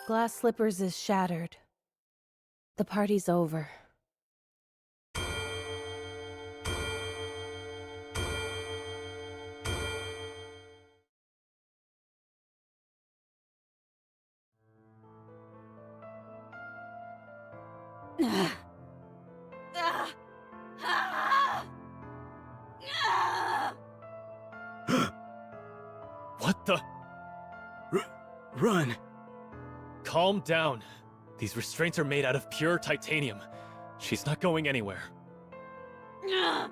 Glass Slippers is shattered. The party's over. What the? Run! Calm down. These restraints are made out of pure titanium. She's not going anywhere. It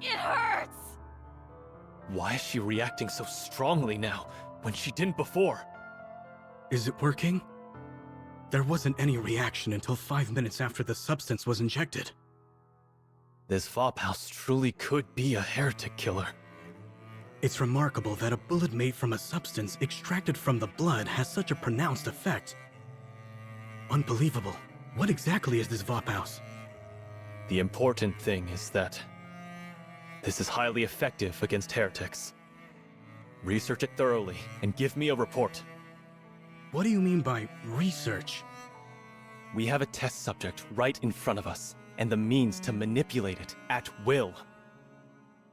hurts! Why is she reacting so strongly now, when she didn't before? Is it working? There wasn't any reaction until 5 minutes after the substance was injected. This Vophouse truly could be a heretic killer. It's remarkable that a bullet made from a substance extracted from the blood has such a pronounced effect. Unbelievable. What exactly is this Vophouse? The important thing is that this is highly effective against heretics. Research it thoroughly and give me a report. What do you mean by research? We have a test subject right in front of us, and the means to manipulate it at will.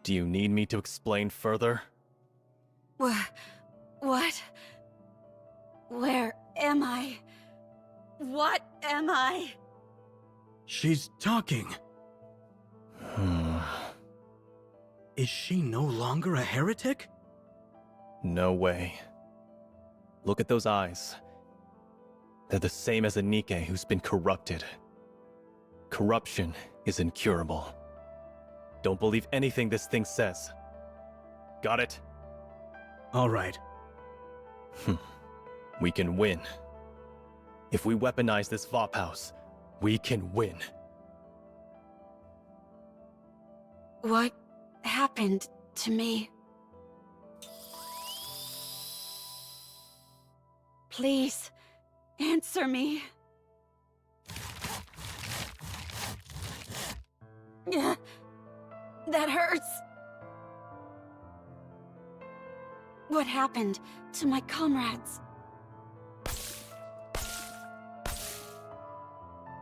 Do you need me to explain further? What? Where am I? What am I? She's talking. Is she no longer a heretic? No way. Look at those eyes. They're the same as a NIKKE who's been corrupted. Corruption is incurable. Don't believe anything this thing says. Got it? All right. We can win. If we weaponize this Vophouse, we can win. What happened to me? Please, answer me. That hurts. What happened to my comrades?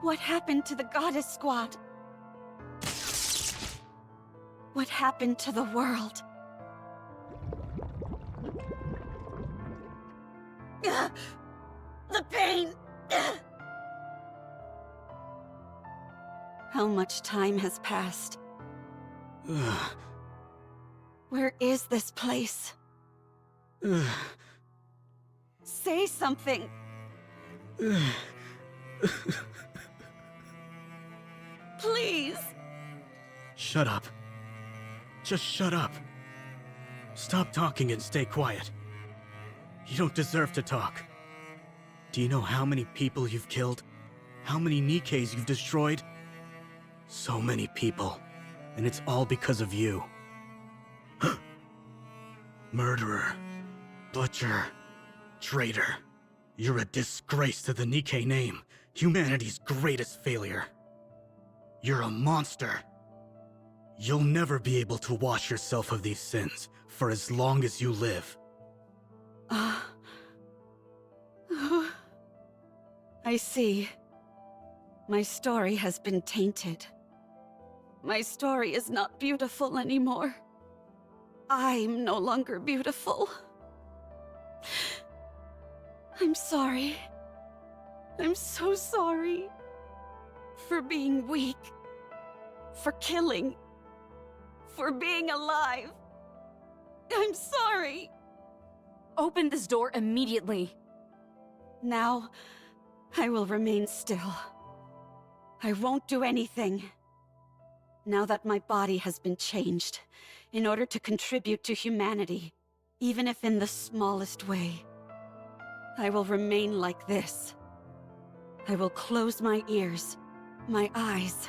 What happened to the Goddess Squad? What happened to the world? The pain! How much time has passed? Where is this place? Say something! Please! Shut up. Just shut up. Stop talking and stay quiet. You don't deserve to talk. Do you know how many people you've killed? How many NIKKEs you've destroyed? So many people. And it's all because of you. Murderer. Butcher. Traitor. You're a disgrace to the NIKKE name. Humanity's greatest failure. You're a monster. You'll never be able to wash yourself of these sins for as long as you live. I see. My story has been tainted. My story is not beautiful anymore. I'm no longer beautiful. I'm sorry. I'm so sorry. For being weak. For killing. For being alive. I'm sorry. Open this door immediately. Now, I will remain still. I won't do anything. Now that my body has been changed, in order to contribute to humanity, even if in the smallest way, I will remain like this. I will close my ears, my eyes,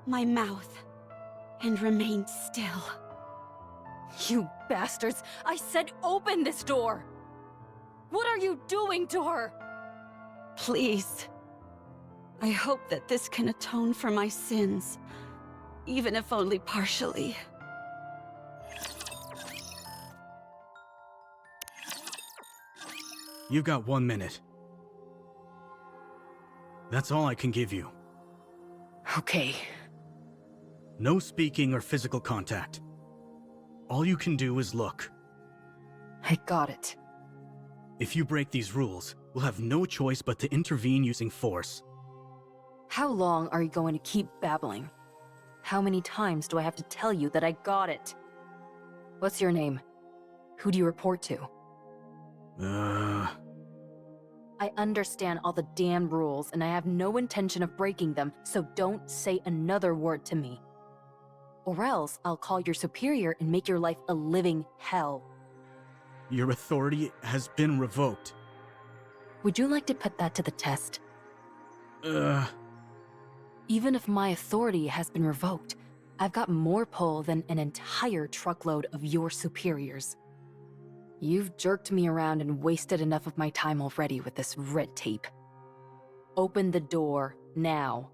my mouth, and remain still. You bastards! I said open this door! What are you doing to her? Please. I hope that this can atone for my sins, even if only partially. You've got 1 minute. That's all I can give you. Okay. No speaking or physical contact. All you can do is look. I got it. If you break these rules, we'll have no choice but to intervene using force. How long are you going to keep babbling? How many times do I have to tell you that I got it? What's your name? Who do you report to? I understand all the damn rules, and I have no intention of breaking them, so don't say another word to me. Or else I'll call your superior and make your life a living hell. Your authority has been revoked. Would you like to put that to the test? Even if my authority has been revoked, I've got more pull than an entire truckload of your superiors. You've jerked me around and wasted enough of my time already with this red tape. Open the door, now.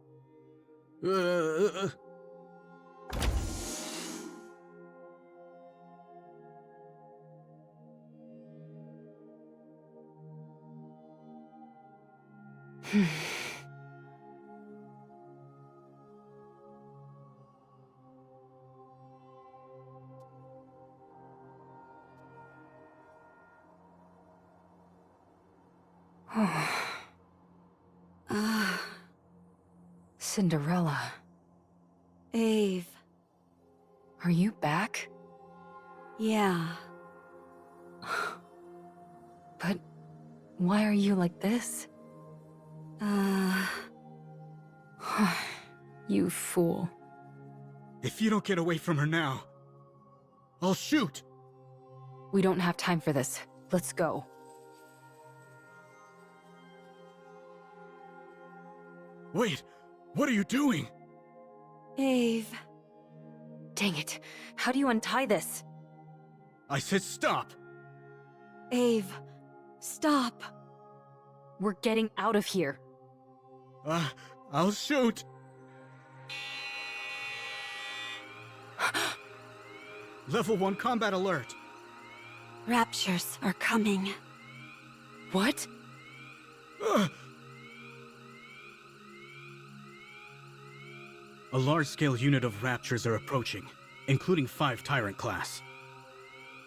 Cinderella, Ave. are you back? Yeah. But why are you like this? You fool. If you don't get away from her now, I'll shoot! We don't have time for this. Let's go. Wait, what are you doing? Ave. Dang it. How do you untie this? I said stop! Ave. Stop. We're getting out of here. I'll shoot! Level 1 combat alert! Raptures are coming. What? A large-scale unit of Raptures are approaching, including 5 Tyrant class.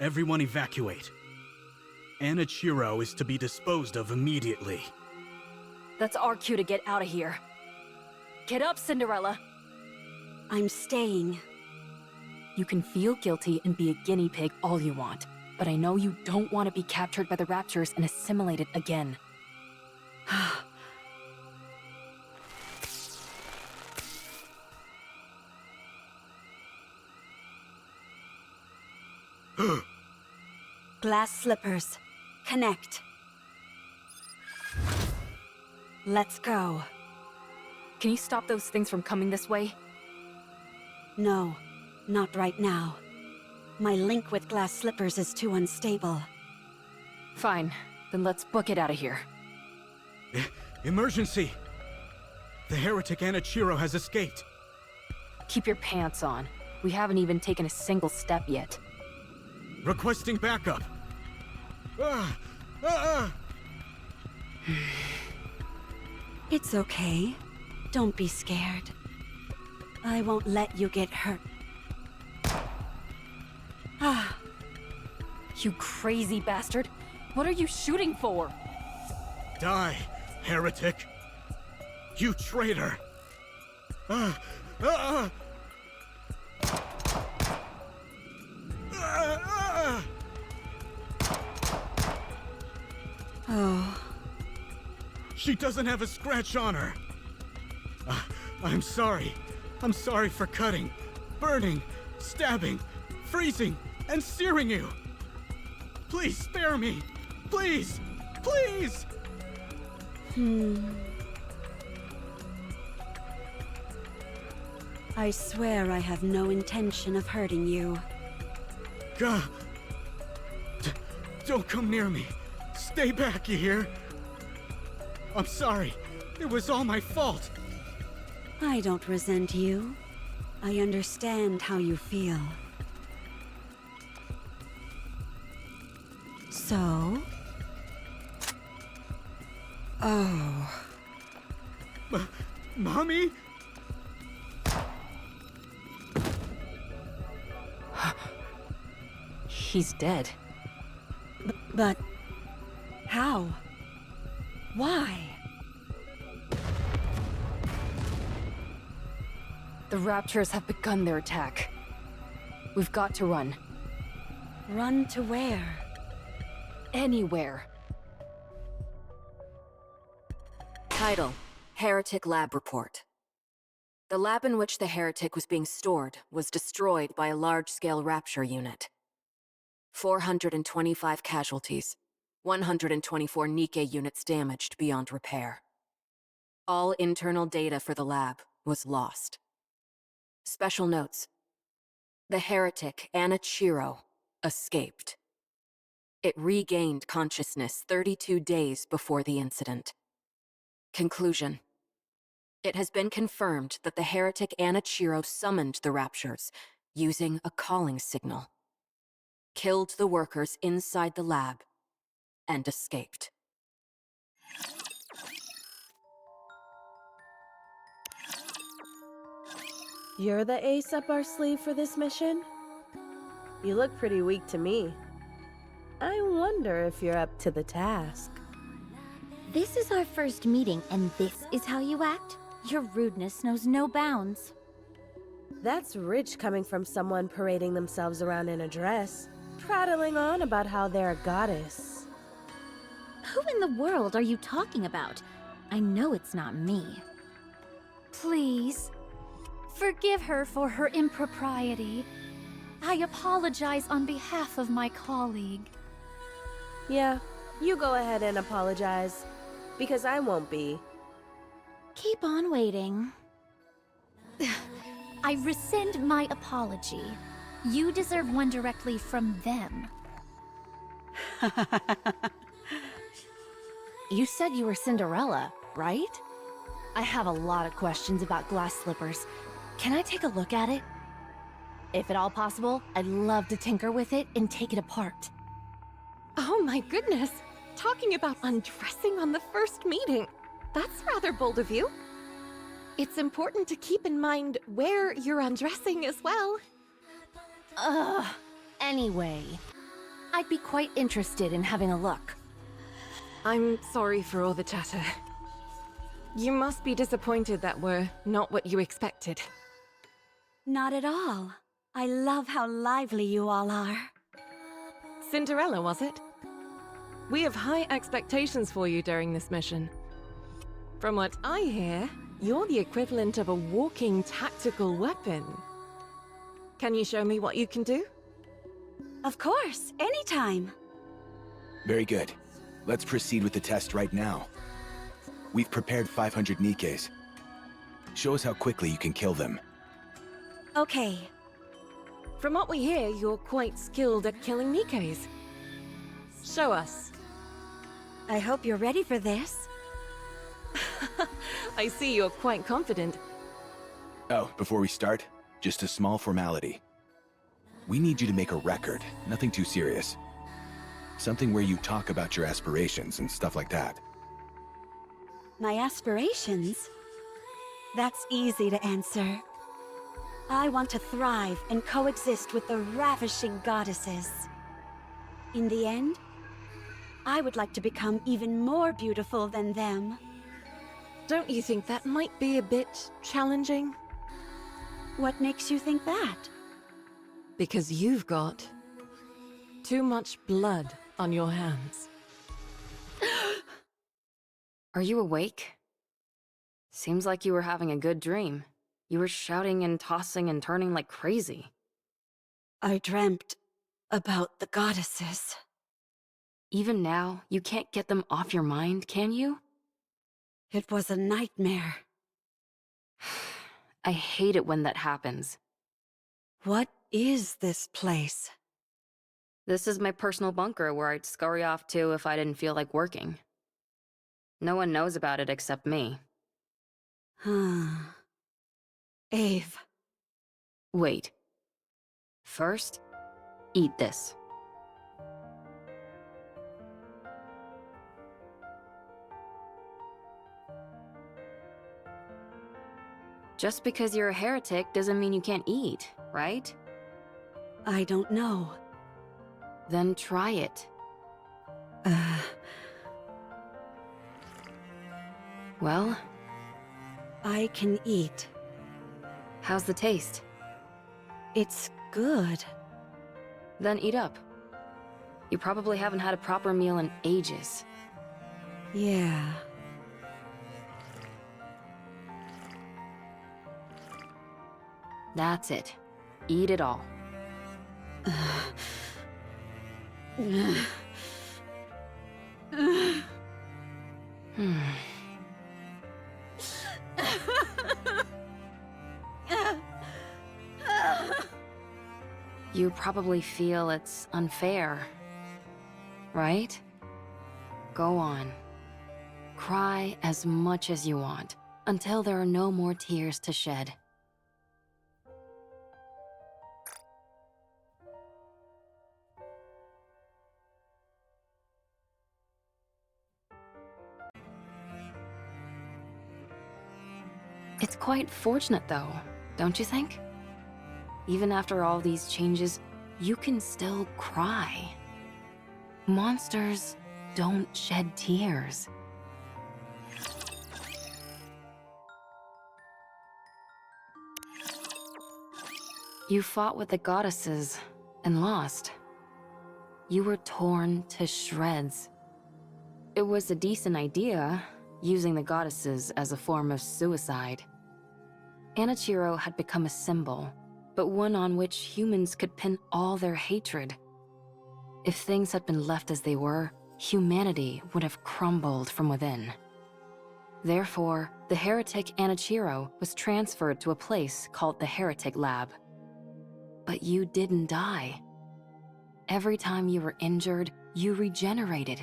Everyone evacuate. Anichiro is to be disposed of immediately. That's our cue to get out of here. Get up, Cinderella. I'm staying. You can feel guilty and be a guinea pig all you want, but I know you don't want to be captured by the Raptors and assimilated again. Glass slippers. Connect. Let's go. Can you stop those things from coming this way? No, not right now. My link with glass slippers is too unstable. Fine, then let's book it out of here. Emergency! The heretic Anichiro has escaped. Keep your pants on. We haven't even taken a single step yet. Requesting backup. It's okay. Don't be scared. I won't let you get hurt. You crazy bastard! What are you shooting for? Die, heretic! You traitor! Oh, She doesn't have a scratch on her! I'm sorry. I'm sorry for cutting, burning, stabbing, freezing, and searing you! Please spare me! Please! Please! I swear I have no intention of hurting you. God! Don't come near me! Stay back, you hear? I'm sorry. It was all my fault. I don't resent you. I understand how you feel. So? Oh. Mommy? He's dead. But... how? Why? The Raptors have begun their attack. We've got to run. Run to where? Anywhere. Title: Heretic Lab Report. The lab in which the heretic was being stored was destroyed by a large-scale rapture unit. 425 casualties, 124 NIKKE units damaged beyond repair. All internal data for the lab was lost. Special notes. The heretic, Anichiro, escaped. It regained consciousness 32 days before the incident. Conclusion. It has been confirmed that the heretic Anichiro summoned the Raptures using a calling signal, killed the workers inside the lab, and escaped. You're the ace up our sleeve for this mission? You look pretty weak to me. I wonder if you're up to the task. This is our first meeting, and this is how you act? Your rudeness knows no bounds. That's rich coming from someone parading themselves around in a dress, prattling on about how they're a goddess. Who in the world are you talking about? I know it's not me. Please, forgive her for her impropriety. I apologize on behalf of my colleague. Yeah, you go ahead and apologize, because I won't be. Keep on waiting. I rescind my apology. You deserve one directly from them. You said you were Cinderella, right? I have a lot of questions about glass slippers. Can I take a look at it? If at all possible, I'd love to tinker with it and take it apart. Oh my goodness! Talking about undressing on the first meeting. That's rather bold of you. It's important to keep in mind where you're undressing as well. Anyway, I'd be quite interested in having a look. I'm sorry for all the chatter. You must be disappointed that we're not what you expected. Not at all. I love how lively you all are. Cinderella, was it? We have high expectations for you during this mission. From what I hear, you're the equivalent of a walking tactical weapon. Can you show me what you can do? Of course, anytime. Very good. Let's proceed with the test right now. We've prepared 500 NIKKEs. Show us how quickly you can kill them. Okay. From what we hear, you're quite skilled at killing NIKKEs. Show us. I hope you're ready for this. I see you're quite confident. Oh, before we start, just a small formality. We need you to make a record, nothing too serious. Something where you talk about your aspirations and stuff like that. My aspirations? That's easy to answer. I want to thrive and coexist with the ravishing goddesses. In the end, I would like to become even more beautiful than them. Don't you think that might be a bit challenging? What makes you think that? Because you've got too much blood on your hands. Are you awake? Seems like you were having a good dream. You were shouting and tossing and turning like crazy. I dreamt about the goddesses. Even now, you can't get them off your mind, can you? It was a nightmare. I hate it when that happens. What is this place? This is my personal bunker where I'd scurry off to if I didn't feel like working. No one knows about it except me. Ave. Wait. First, eat this. Just because you're a heretic doesn't mean you can't eat, right? I don't know. Then try it. Well, I can eat. how's the taste? It's good. Then eat up. You probably haven't had a proper meal in ages. Yeah. That's it. Eat it all. Hmm. You probably feel it's unfair, right? Go on. Cry as much as you want, until there are no more tears to shed. It's quite fortunate though, don't you think? Even after all these changes, you can still cry. Monsters don't shed tears. You fought with the goddesses and lost. You were torn to shreds. It was a decent idea, using the goddesses as a form of suicide. Anichiro had become a symbol, but one on which humans could pin all their hatred. If things had been left as they were, humanity would have crumbled from within. Therefore, the heretic Anichiro was transferred to a place called the Heretic Lab. But you didn't die. Every time you were injured, you regenerated.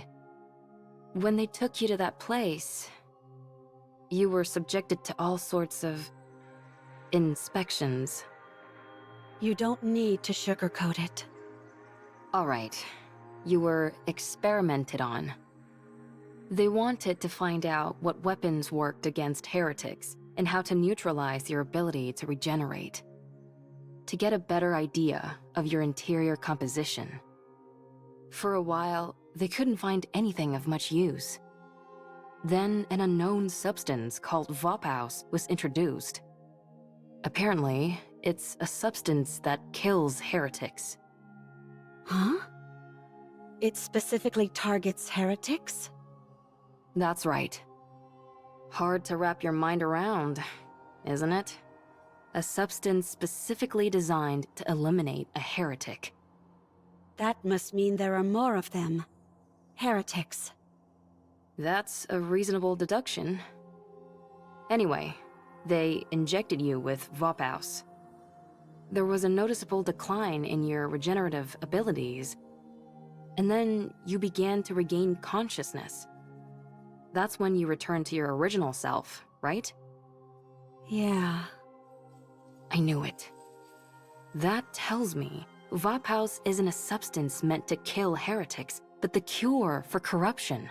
When they took you to that place, you were subjected to all sorts of inspections. You don't need to sugarcoat it. All right, you were experimented on. They wanted to find out what weapons worked against heretics and how to neutralize your ability to regenerate. To get a better idea of your interior composition. For a while, they couldn't find anything of much use. Then an unknown substance called Vophaus was introduced. Apparently, it's a substance that kills heretics. Huh? It specifically targets heretics? That's right. Hard to wrap your mind around, isn't it? A substance specifically designed to eliminate a heretic. That must mean there are more of them. Heretics. That's a reasonable deduction. Anyway, they injected you with Vophaus. There was a noticeable decline in your regenerative abilities, and then you began to regain consciousness. That's when you returned to your original self, right? Yeah. I knew it. That tells me Vophaus isn't a substance meant to kill heretics, but the cure for corruption.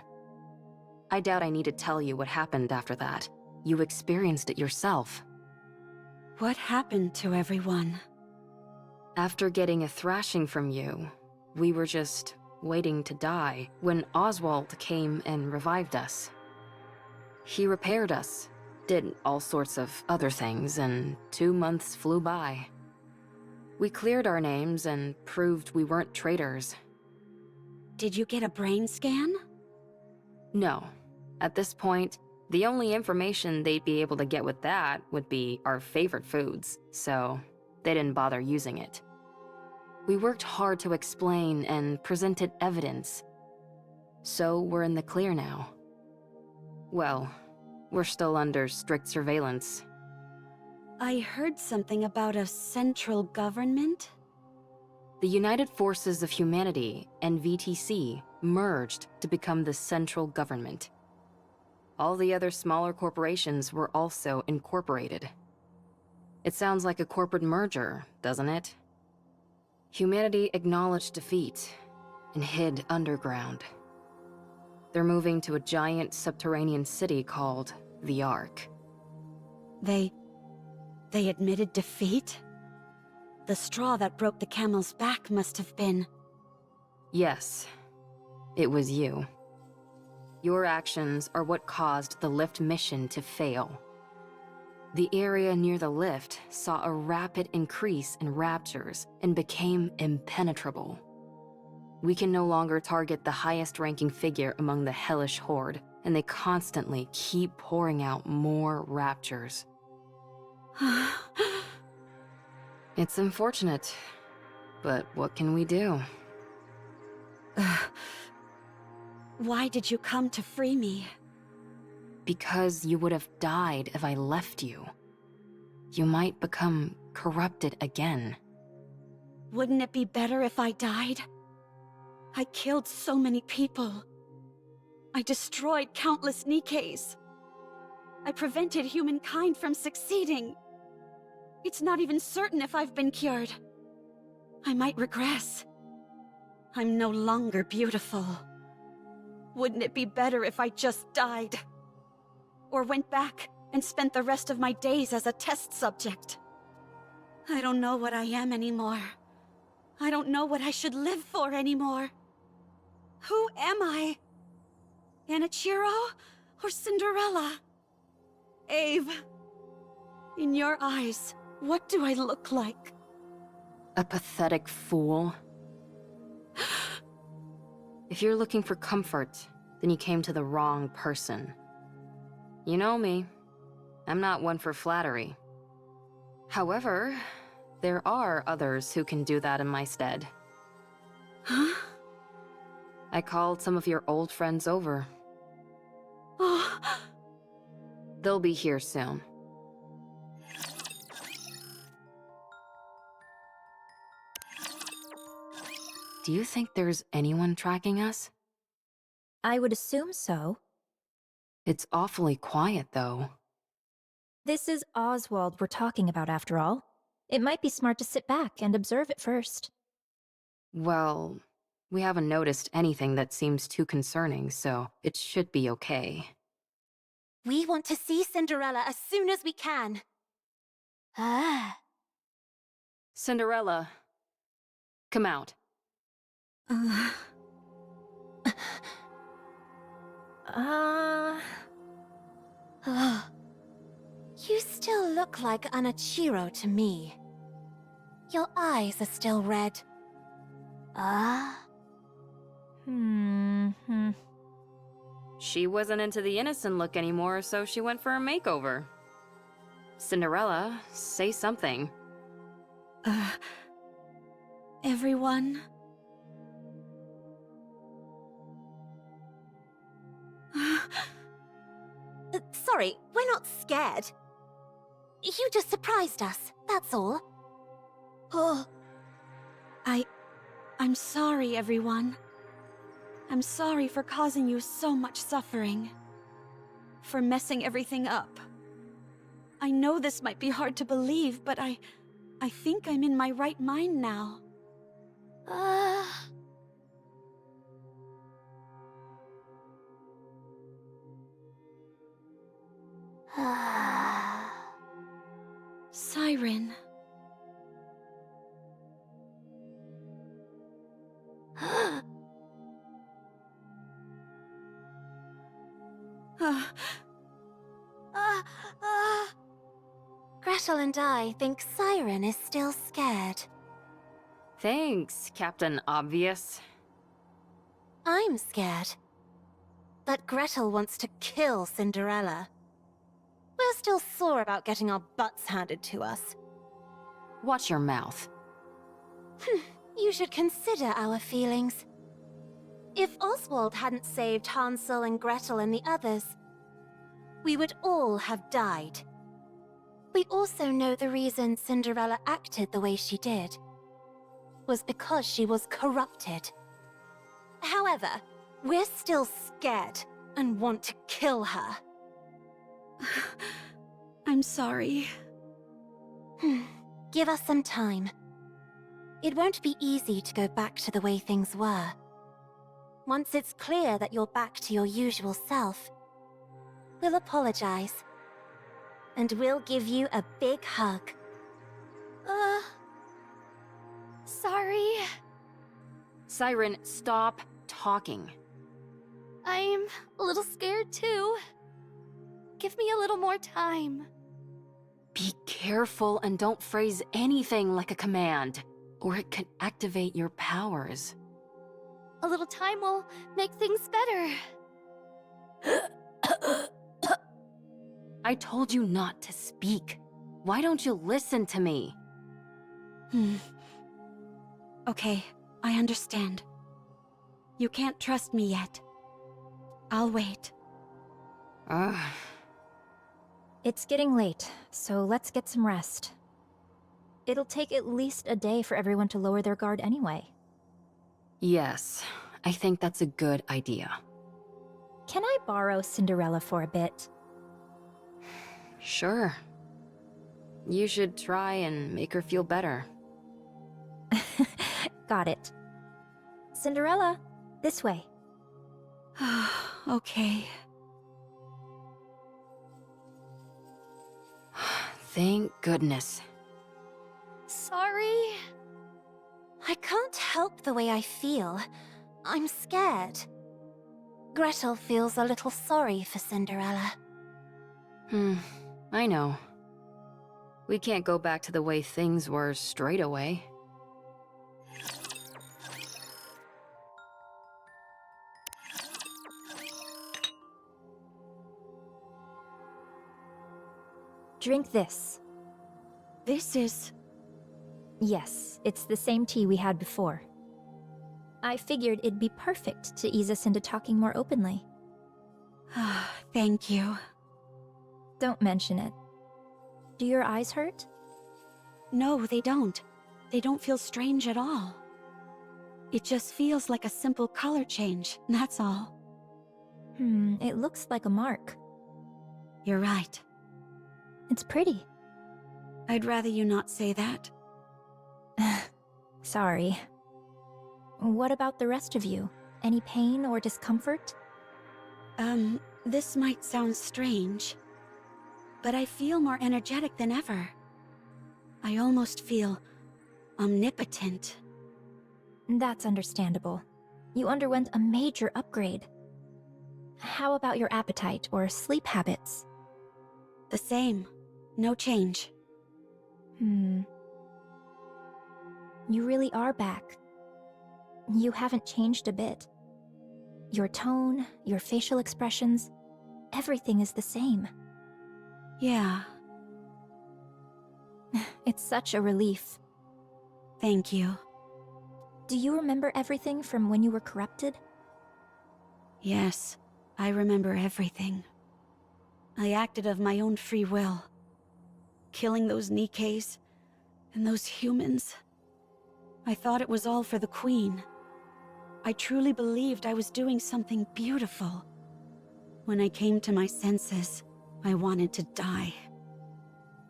I doubt I need to tell you what happened after that. You experienced it yourself. What happened to everyone? After getting a thrashing from you, we were just waiting to die when Oswald came and revived us. He repaired us, did all sorts of other things, and 2 months flew by. We cleared our names and proved we weren't traitors. Did you get a brain scan? No. At this point, the only information they'd be able to get with that would be our favorite foods, so they didn't bother using it. We worked hard to explain and presented evidence. So we're in the clear now. Well, we're still under strict surveillance. I heard something about a central government? The United Forces of Humanity and VTC merged to become the central government. All the other smaller corporations were also incorporated. It sounds like a corporate merger, doesn't it? Humanity acknowledged defeat and hid underground. They're moving to a giant subterranean city called the Ark. They They admitted defeat? The straw that broke the camel's back must have been... Yes, it was you. Your actions are what caused the lift mission to fail. The area near the lift saw a rapid increase in raptures and became impenetrable. We can no longer target the highest-ranking figure among the hellish horde, and they constantly keep pouring out more raptures. It's unfortunate, but what can we do? Why did you come to free me? Because you would have died if I left you. You might become corrupted again. Wouldn't it be better if I died? I killed so many people. I destroyed countless Nikkes. I prevented humankind from succeeding. It's not even certain if I've been cured. I might regress. I'm no longer beautiful. Wouldn't it be better if I just died? Or went back and spent the rest of my days as a test subject? I don't know what I am anymore. I don't know what I should live for anymore. Who am I? Anichiro or Cinderella? Ave, in your eyes, what do I look like? A pathetic fool. If you're looking for comfort, then you came to the wrong person. You know me. I'm not one for flattery. However, there are others who can do that in my stead. Huh? I called some of your old friends over. Oh, They'll be here soon. Do you think there's anyone tracking us? I would assume so. It's awfully quiet, though. This is Oswald we're talking about, after all. It might be smart to sit back and observe it first. Well, we haven't noticed anything that seems too concerning, so it should be okay. We want to see Cinderella as soon as we can. Ah. Cinderella, come out. You still look like Anichiro to me. Your eyes are still red. She wasn't into the innocent look anymore, so she went for a makeover. Cinderella, say something. everyone? Sorry, we're not scared. You just surprised us, that's all. Oh. I'm sorry, everyone. I'm sorry for causing you so much suffering. For messing everything up. I know this might be hard to believe, but I think I'm in my right mind now. Siren. Gretel and I think Siren is still scared. Thanks, Captain Obvious. I'm scared. But Gretel wants to kill Cinderella. We're still sore about getting our butts handed to us. Watch your mouth. You should consider our feelings. If Oswald hadn't saved Hansel and Gretel and the others, we would all have died. We also know the reason Cinderella acted the way she did was because she was corrupted. However, we're still scared and want to kill her. I'm sorry. Give us some time. It won't be easy to go back to the way things were. Once it's clear that you're back to your usual self, we'll apologize. and we'll give you a big hug. Sorry. Siren, stop talking. I'm a little scared too. Give me a little more time. Be careful and don't phrase anything like a command, or it could activate your powers. A little time will make things better. I told you not to speak. Why don't you listen to me? Okay, I understand. You can't trust me yet. I'll wait. Ugh. It's getting late, so let's get some rest. It'll take at least a day for everyone to lower their guard anyway. Yes, I think that's a good idea. Can I borrow Cinderella for a bit? Sure. You should try and make her feel better. Got it. Cinderella, this way. Okay. Thank goodness. Sorry. I can't help the way I feel. I'm scared. Gretel feels a little sorry for Cinderella. I know. We can't go back to the way things were straight away. Drink this. This is... Yes, it's the same tea we had before. I figured it'd be perfect to ease us into talking more openly. Thank you. Don't mention it. Do your eyes hurt? No, they don't. They don't feel strange at all. It just feels like a simple color change, that's all. It looks like a mark. You're right. It's pretty. I'd rather you not say that. Sorry. What about the rest of you? Any pain or discomfort? This might sound strange, but I feel more energetic than ever. I almost feel omnipotent. That's understandable. You underwent a major upgrade. How about your appetite or sleep habits? The same. No change. You really are back. You haven't changed a bit. Your tone, your facial expressions, everything is the same. Yeah. It's such a relief. Thank you. Do you remember everything from when you were corrupted? Yes, I remember everything. I acted of my own free will. Killing those NIKKEs and those humans. I thought it was all for the Queen. I truly believed I was doing something beautiful. When I came to my senses, I wanted to die.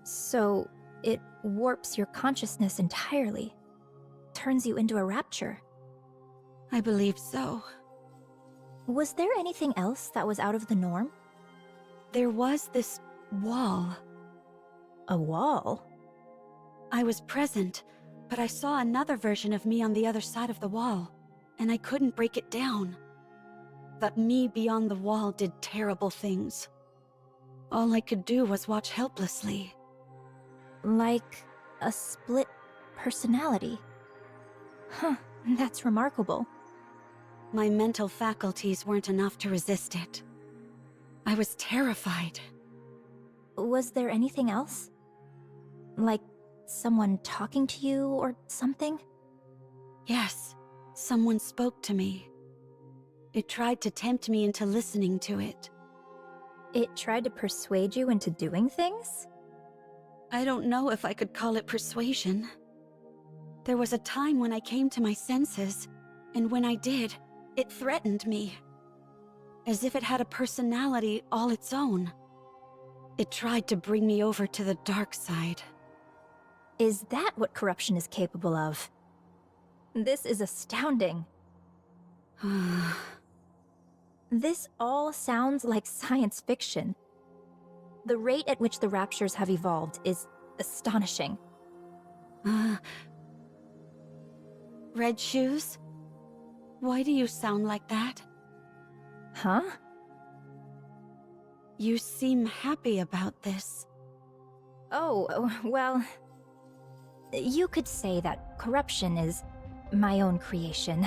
So, it warps your consciousness entirely. Turns you into a rapture. I believe so. Was there anything else that was out of the norm? There was this wall. A wall? I was present, but I saw another version of me on the other side of the wall, and I couldn't break it down. That me beyond the wall did terrible things. All I could do was watch helplessly. Like a split personality. Huh, that's remarkable. My mental faculties weren't enough to resist it. I was terrified. Was there anything else? Like someone talking to you or something? Yes, someone spoke to me. It tried to tempt me into listening to it. It tried to persuade you into doing things? I don't know if I could call it persuasion. There was a time when I came to my senses, and when I did, it threatened me. As if it had a personality all its own. It tried to bring me over to the dark side. Is that what corruption is capable of? This is astounding. This all sounds like science fiction. The rate at which the Raptures have evolved is astonishing. Red Shoes? Why do you sound like that? Huh? You seem happy about this. Oh, well... You could say that corruption is my own creation.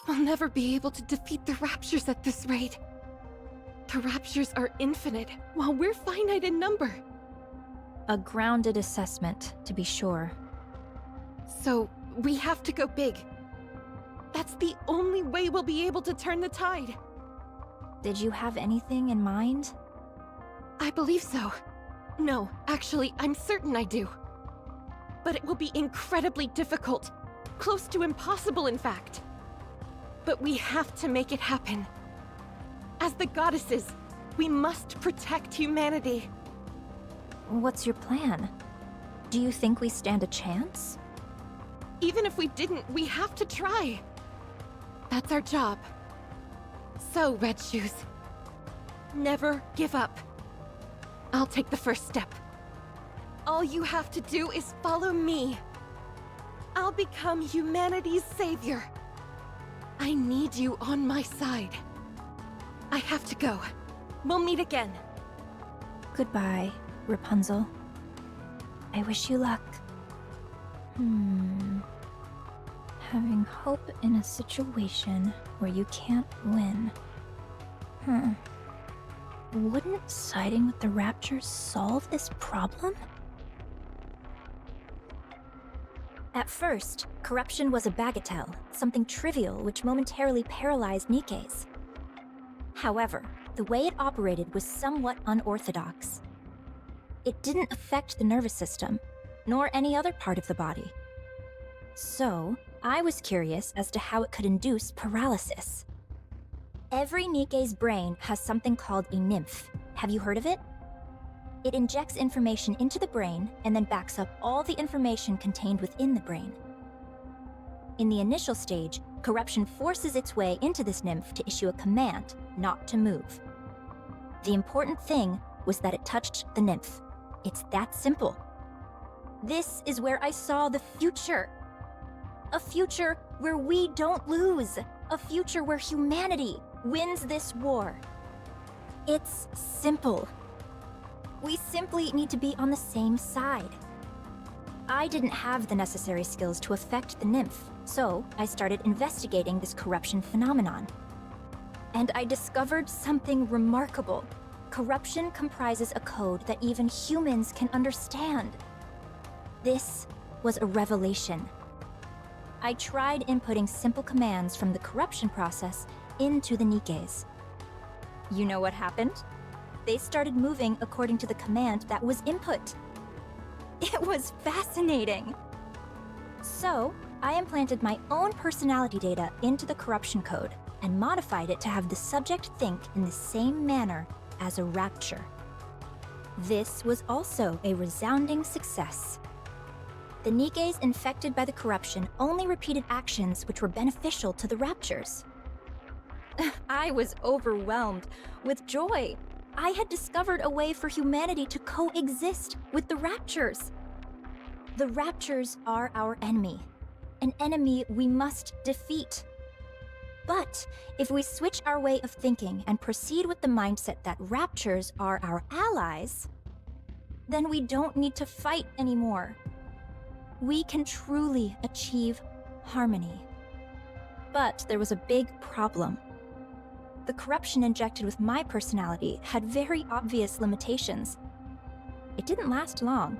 We'll never be able to defeat the Raptures at this rate. The Raptures are infinite, while we're finite in number. A grounded assessment, to be sure. So, we have to go big. That's the only way we'll be able to turn the tide. Did you have anything in mind? I believe so. No, actually, I'm certain I do. But it will be incredibly difficult. Close to impossible, in fact. But we have to make it happen. As the goddesses, we must protect humanity. What's your plan? Do you think we stand a chance? Even if we didn't, we have to try. That's our job. So, Red Shoes, never give up. I'll take the first step. All you have to do is follow me. I'll become humanity's savior. I need you on my side. I have to go. We'll meet again. Goodbye, Rapunzel. I wish you luck. Having hope in a situation where you can't win. Wouldn't siding with the Raptures solve this problem? At first, corruption was a bagatelle, something trivial which momentarily paralyzed NIKKEs. However, the way it operated was somewhat unorthodox. It didn't affect the nervous system, nor any other part of the body. So, I was curious as to how it could induce paralysis. Every NIKKE's brain has something called a nymph. Have you heard of it? It injects information into the brain and then backs up all the information contained within the brain. In the initial stage, corruption forces its way into this nymph to issue a command not to move. The important thing was that it touched the nymph. It's that simple. This is where I saw the future. A future where we don't lose. A future where humanity wins this war. It's simple. We simply need to be on the same side. I didn't have the necessary skills to affect the nymph, so I started investigating this corruption phenomenon. And I discovered something remarkable. Corruption comprises a code that even humans can understand. This was a revelation. I tried inputting simple commands from the corruption process into the NIKKEs. You know what happened? They started moving according to the command that was input. It was fascinating. So, I implanted my own personality data into the corruption code and modified it to have the subject think in the same manner as a rapture. This was also a resounding success. The NIKKEs infected by the corruption only repeated actions which were beneficial to the Raptures. I was overwhelmed with joy. I had discovered a way for humanity to coexist with the Raptures. The Raptures are our enemy, an enemy we must defeat. But if we switch our way of thinking and proceed with the mindset that Raptures are our allies, then we don't need to fight anymore. We can truly achieve harmony. But there was a big problem. The corruption injected with my personality had very obvious limitations. It didn't last long.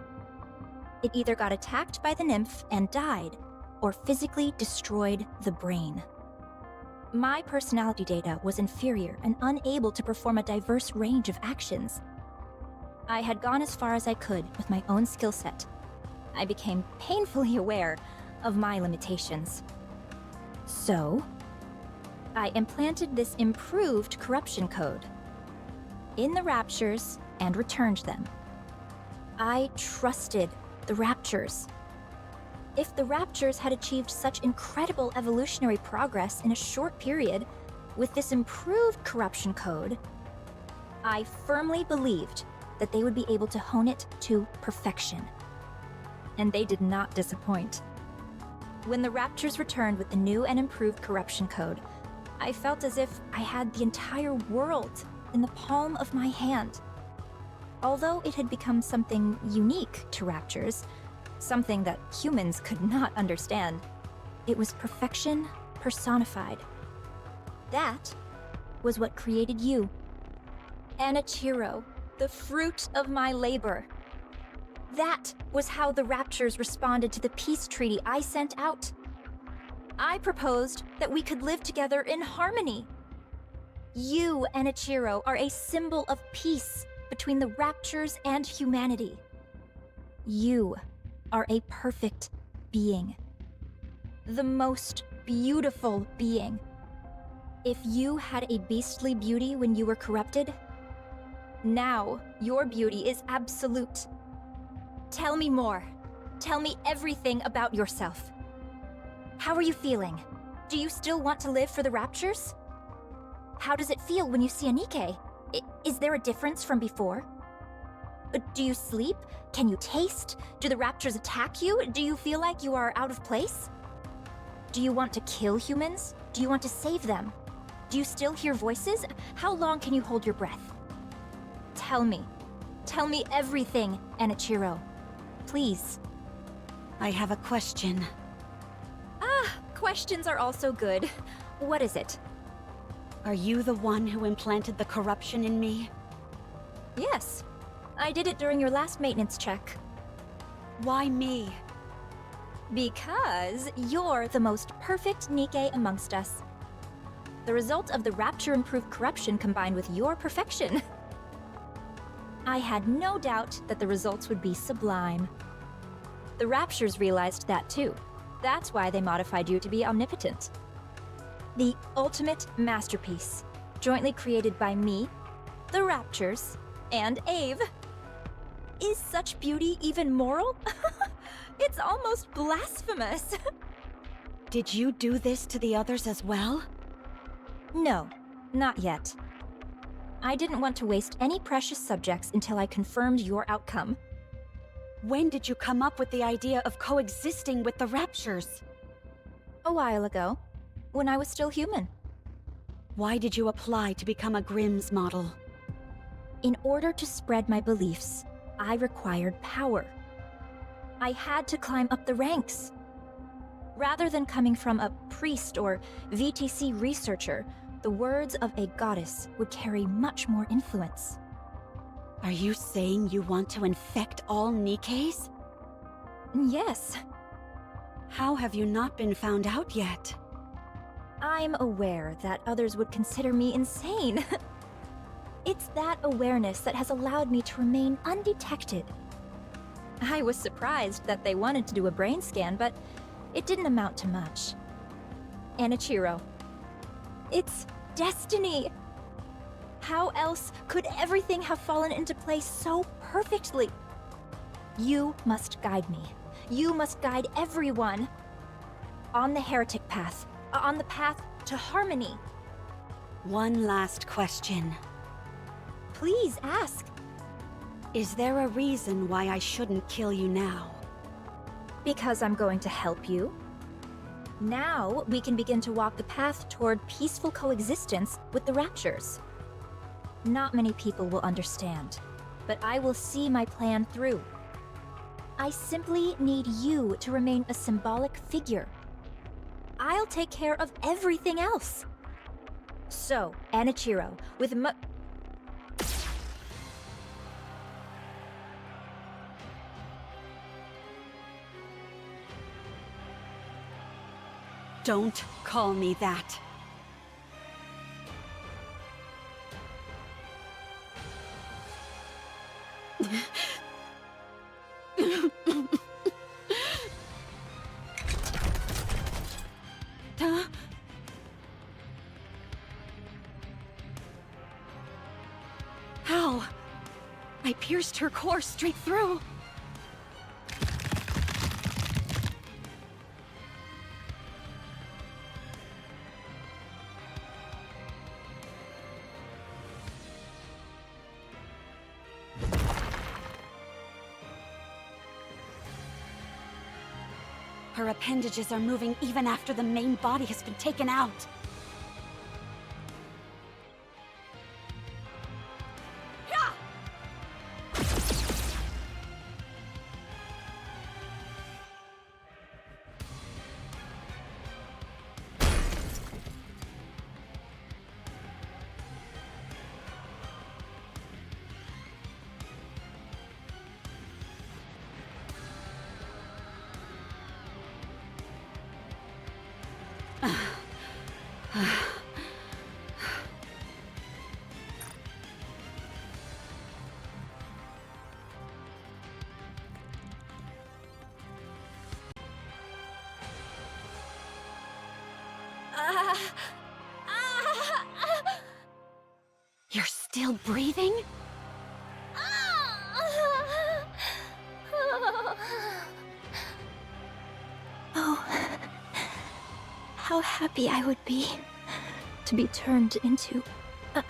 It either got attacked by the nymph and died, or physically destroyed the brain. My personality data was inferior and unable to perform a diverse range of actions. I had gone as far as I could with my own skill set. I became painfully aware of my limitations. So, I implanted this improved corruption code in the Raptures and returned them. I trusted the Raptures. If the Raptures had achieved such incredible evolutionary progress in a short period, with this improved corruption code, I firmly believed that they would be able to hone it to perfection. And they did not disappoint. When the Raptures returned with the new and improved corruption code, I felt as if I had the entire world in the palm of my hand. Although it had become something unique to Raptures, something that humans could not understand, it was perfection personified. That was what created you. Anichiro, the fruit of my labor. That was how the Raptures responded to the peace treaty I sent out. I proposed that we could live together in harmony. You, Anichiro, are a symbol of peace between the Raptures and humanity. You are a perfect being. The most beautiful being. If you had a beastly beauty when you were corrupted, now your beauty is absolute. Tell me more. Tell me everything about yourself. How are you feeling? Do you still want to live for the Raptures? How does it feel when you see a NIKKE? Is there a difference from before? Do you sleep? Can you taste? Do the Raptures attack you? Do you feel like you are out of place? Do you want to kill humans? Do you want to save them? Do you still hear voices? How long can you hold your breath? Tell me. Tell me everything, Anichiro. Please. I have a question. Questions are also good. What is it? Are you the one who implanted the corruption in me? Yes. I did it during your last maintenance check. Why me? Because you're the most perfect NIKKE amongst us. The result of the Rapture-improved corruption combined with your perfection. I had no doubt that the results would be sublime. The Raptures realized that too. That's why they modified you to be omnipotent. The ultimate masterpiece, jointly created by me, the Raptures, and Ave. Is such beauty even moral? It's almost blasphemous. Did you do this to the others as well? No, not yet. I didn't want to waste any precious subjects until I confirmed your outcome. When did you come up with the idea of coexisting with the Raptures? A while ago, when I was still human. Why did you apply to become a Grimm's model? In order to spread my beliefs, I required power. I had to climb up the ranks. Rather than coming from a priest or VTC researcher, the words of a goddess would carry much more influence. Are you saying you want to infect all NIKKEs? Yes. How have you not been found out yet? I'm aware that others would consider me insane. It's that awareness that has allowed me to remain undetected. I was surprised that they wanted to do a brain scan, but it didn't amount to much. Anichiro. It's destiny! How else could everything have fallen into place so perfectly? You must guide me. You must guide everyone. On the heretic path. On the path to harmony. One last question. Please ask. Is there a reason why I shouldn't kill you now? Because I'm going to help you. Now we can begin to walk the path toward peaceful coexistence with the Raptures. Not many people will understand, but I will see my plan through. I simply need you to remain a symbolic figure. I'll take care of everything else. So, Anichiro, with Don't call me that. How? I pierced her core straight through. Her appendages are moving even after the main body has been taken out. You're still breathing? Oh, how happy I would be to be turned into a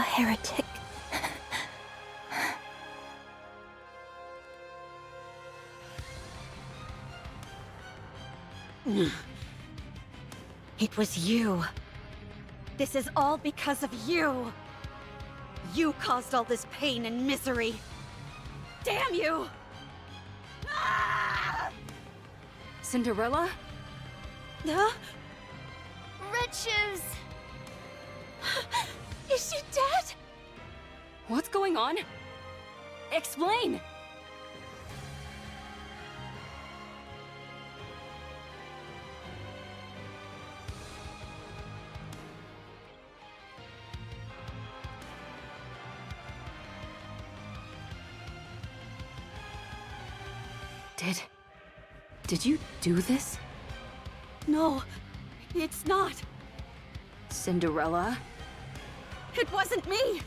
heretic. It was you. This is all because of you. You caused all this pain and misery. Damn you! Ah! Cinderella? Huh? Red Shoes! Is she dead? What's going on? Explain! Did you do this? No, it's not. Cinderella? It wasn't me.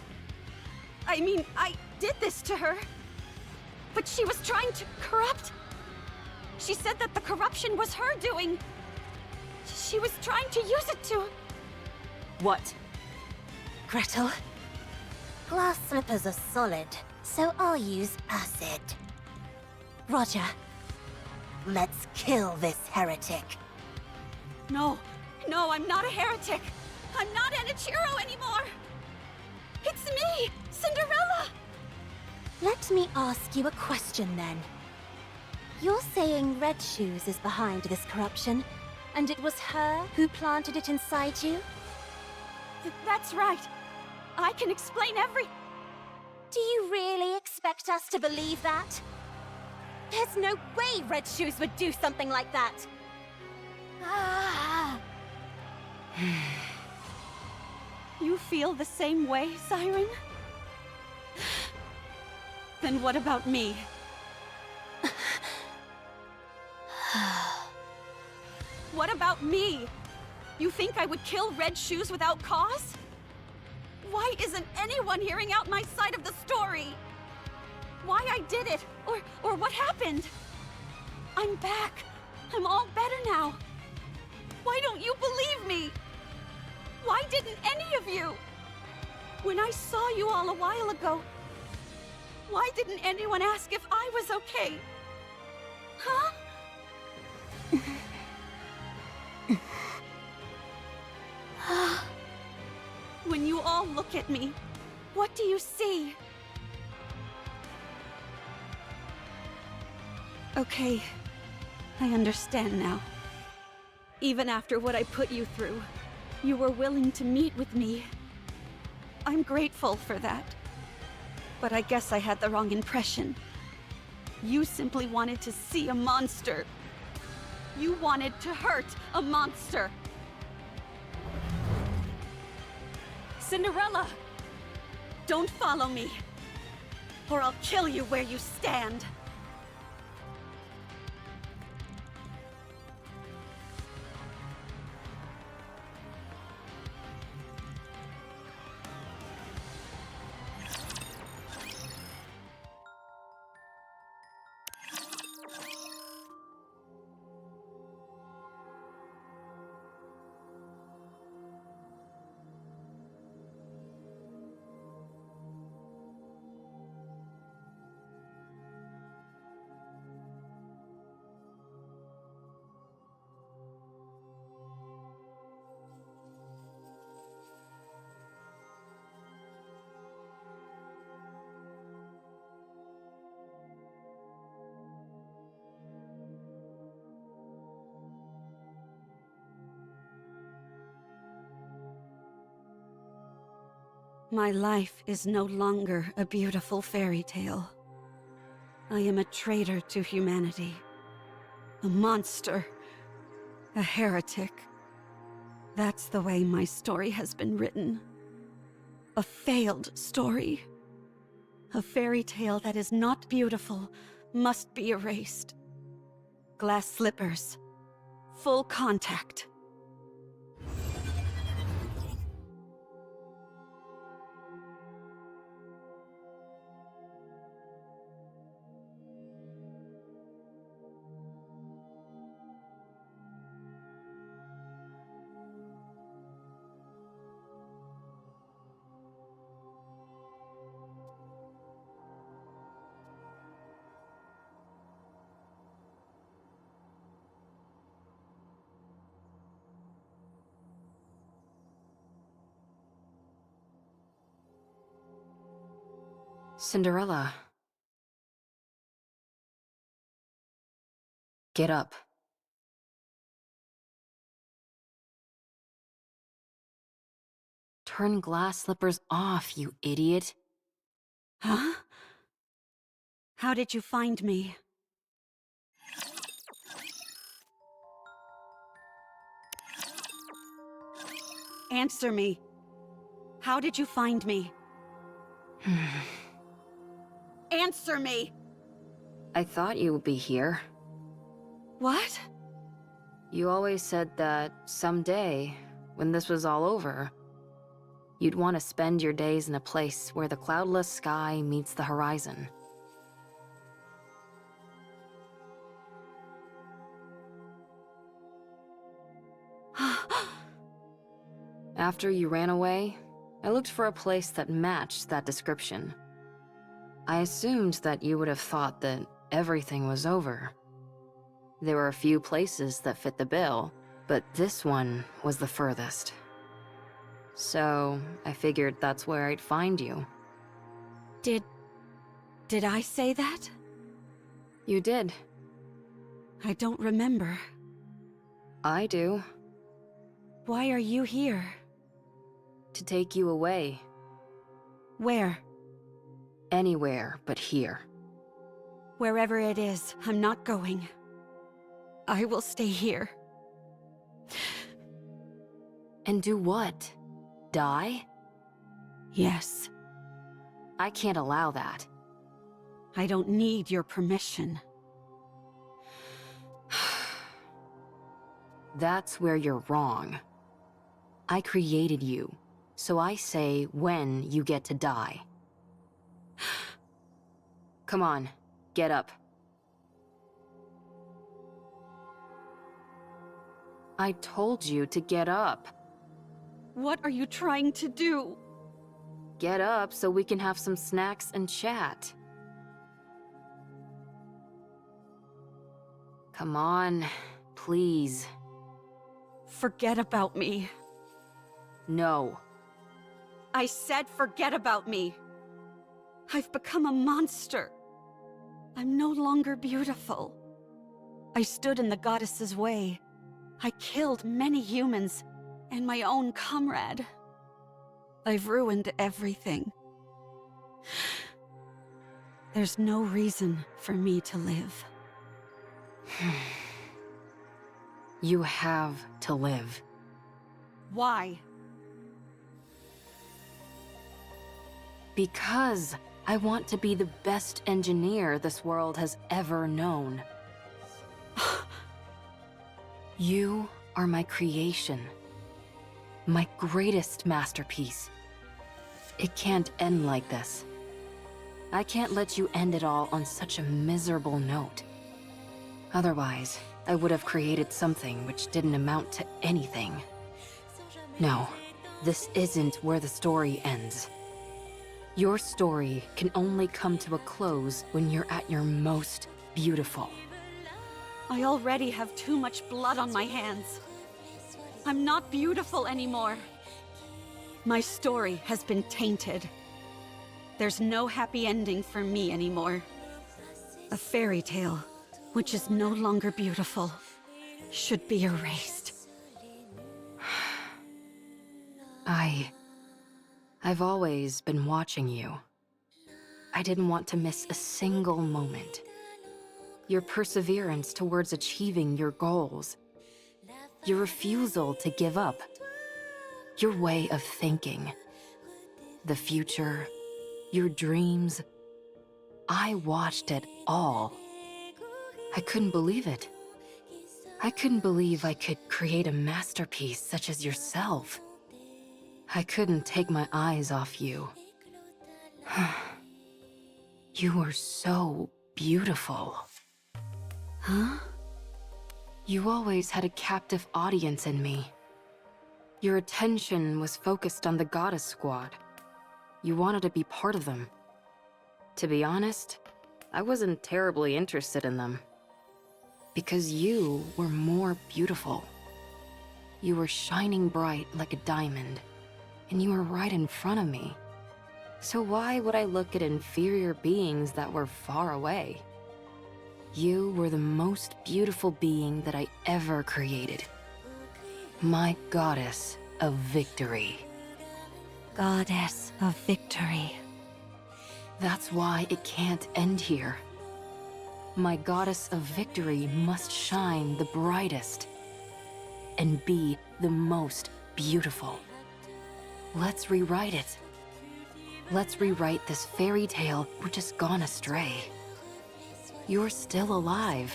I mean, I did this to her. But she was trying to corrupt. She said that the corruption was her doing. She was trying to use it to... What? Gretel, glass slippers are solid, so I'll use acid. Roger, let's kill this heretic. No, I'm not a heretic. I'm not Enichiro anymore. It's me, Cinderella. Let me ask you a question then. You're saying Red Shoes is behind this corruption, and it was her who planted it inside you? That's right. I can explain every... Do you really expect us to believe that? There's no way Red Shoes would do something like that! Ah! You feel the same way, Siren? Then what about me? What about me? You think I would kill Red Shoes without cause? Why isn't anyone hearing out my side of the story? Why I did it, or what happened? I'm back. I'm all better now. Why don't you believe me? Why didn't any of you? When I saw you all a while ago, why didn't anyone ask if I was okay? Huh? When you all look at me, what do you see? Okay, I understand now. Even after what I put you through, you were willing to meet with me. I'm grateful for that. But I guess I had the wrong impression. You simply wanted to see a monster. You wanted to hurt a monster. Cinderella! Don't follow me, or I'll kill you where you stand. My life is no longer a beautiful fairy tale. I am a traitor to humanity. A monster. A heretic. That's the way my story has been written. A failed story. A fairy tale that is not beautiful must be erased. Glass slippers. Full contact. Cinderella. Get up. Turn glass slippers off, you idiot. Huh? How did you find me? Answer me. How did you find me? Answer me! I thought you would be here. What? You always said that someday, when this was all over, you'd want to spend your days in a place where the cloudless sky meets the horizon. After you ran away, I looked for a place that matched that description. I assumed that you would have thought that everything was over. There were a few places that fit the bill, but this one was the furthest. So, I figured that's where I'd find you. Did I say that? You did. I don't remember. I do. Why are you here? To take you away. Where? Anywhere but here. Wherever it is, I'm not going. I will stay here. And do what? Die? Yes. I can't allow that. I don't need your permission. That's where you're wrong. I created you, so I say when you get to die. Come on, get up. I told you to get up. What are you trying to do? Get up so we can have some snacks and chat. Come on, please. Forget about me. No. I said forget about me. I've become a monster. I'm no longer beautiful. I stood in the goddess's way. I killed many humans and my own comrade. I've ruined everything. There's no reason for me to live. You have to live. Why? Because I want to be the best engineer this world has ever known. You are my creation. My greatest masterpiece. It can't end like this. I can't let you end it all on such a miserable note. Otherwise, I would have created something which didn't amount to anything. No, this isn't where the story ends. Your story can only come to a close when you're at your most beautiful. I already have too much blood on my hands. I'm not beautiful anymore. My story has been tainted. There's no happy ending for me anymore. A fairy tale, which is no longer beautiful, should be I've always been watching you. I didn't want to miss a single moment. Your perseverance towards achieving your goals. Your refusal to give up. Your way of thinking. The future. Your dreams. I watched it all. I couldn't believe it. I couldn't believe I could create a masterpiece such as yourself. I couldn't take my eyes off you. You were so beautiful. Huh? You always had a captive audience in me. Your attention was focused on the Goddess Squad. You wanted to be part of them. To be honest, I wasn't terribly interested in them. Because you were more beautiful. You were shining bright like a diamond, and you were right in front of me. So why would I look at inferior beings that were far away? You were the most beautiful being that I ever created. My goddess of victory. Goddess of victory. That's why it can't end here. My goddess of victory must shine the brightest and be the most beautiful. Let's rewrite it. Let's rewrite this fairy tale which has gone astray. You're still alive.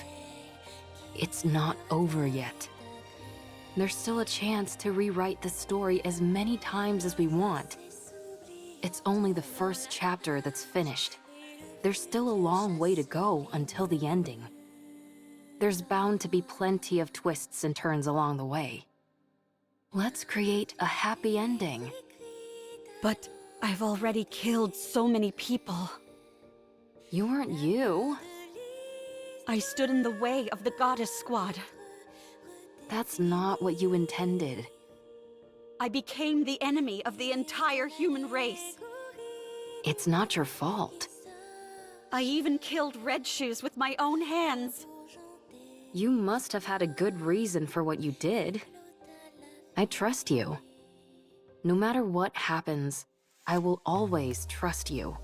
It's not over yet. There's still a chance to rewrite the story as many times as we want. It's only the first chapter that's finished. There's still a long way to go until the ending. There's bound to be plenty of twists and turns along the way. Let's create a happy ending. But I've already killed so many people. You weren't you. I stood in the way of the Goddess Squad. That's not what you intended. I became the enemy of the entire human race. It's not your fault. I even killed Red Shoes with my own hands. You must have had a good reason for what you did. I trust you. No matter what happens, I will always trust you.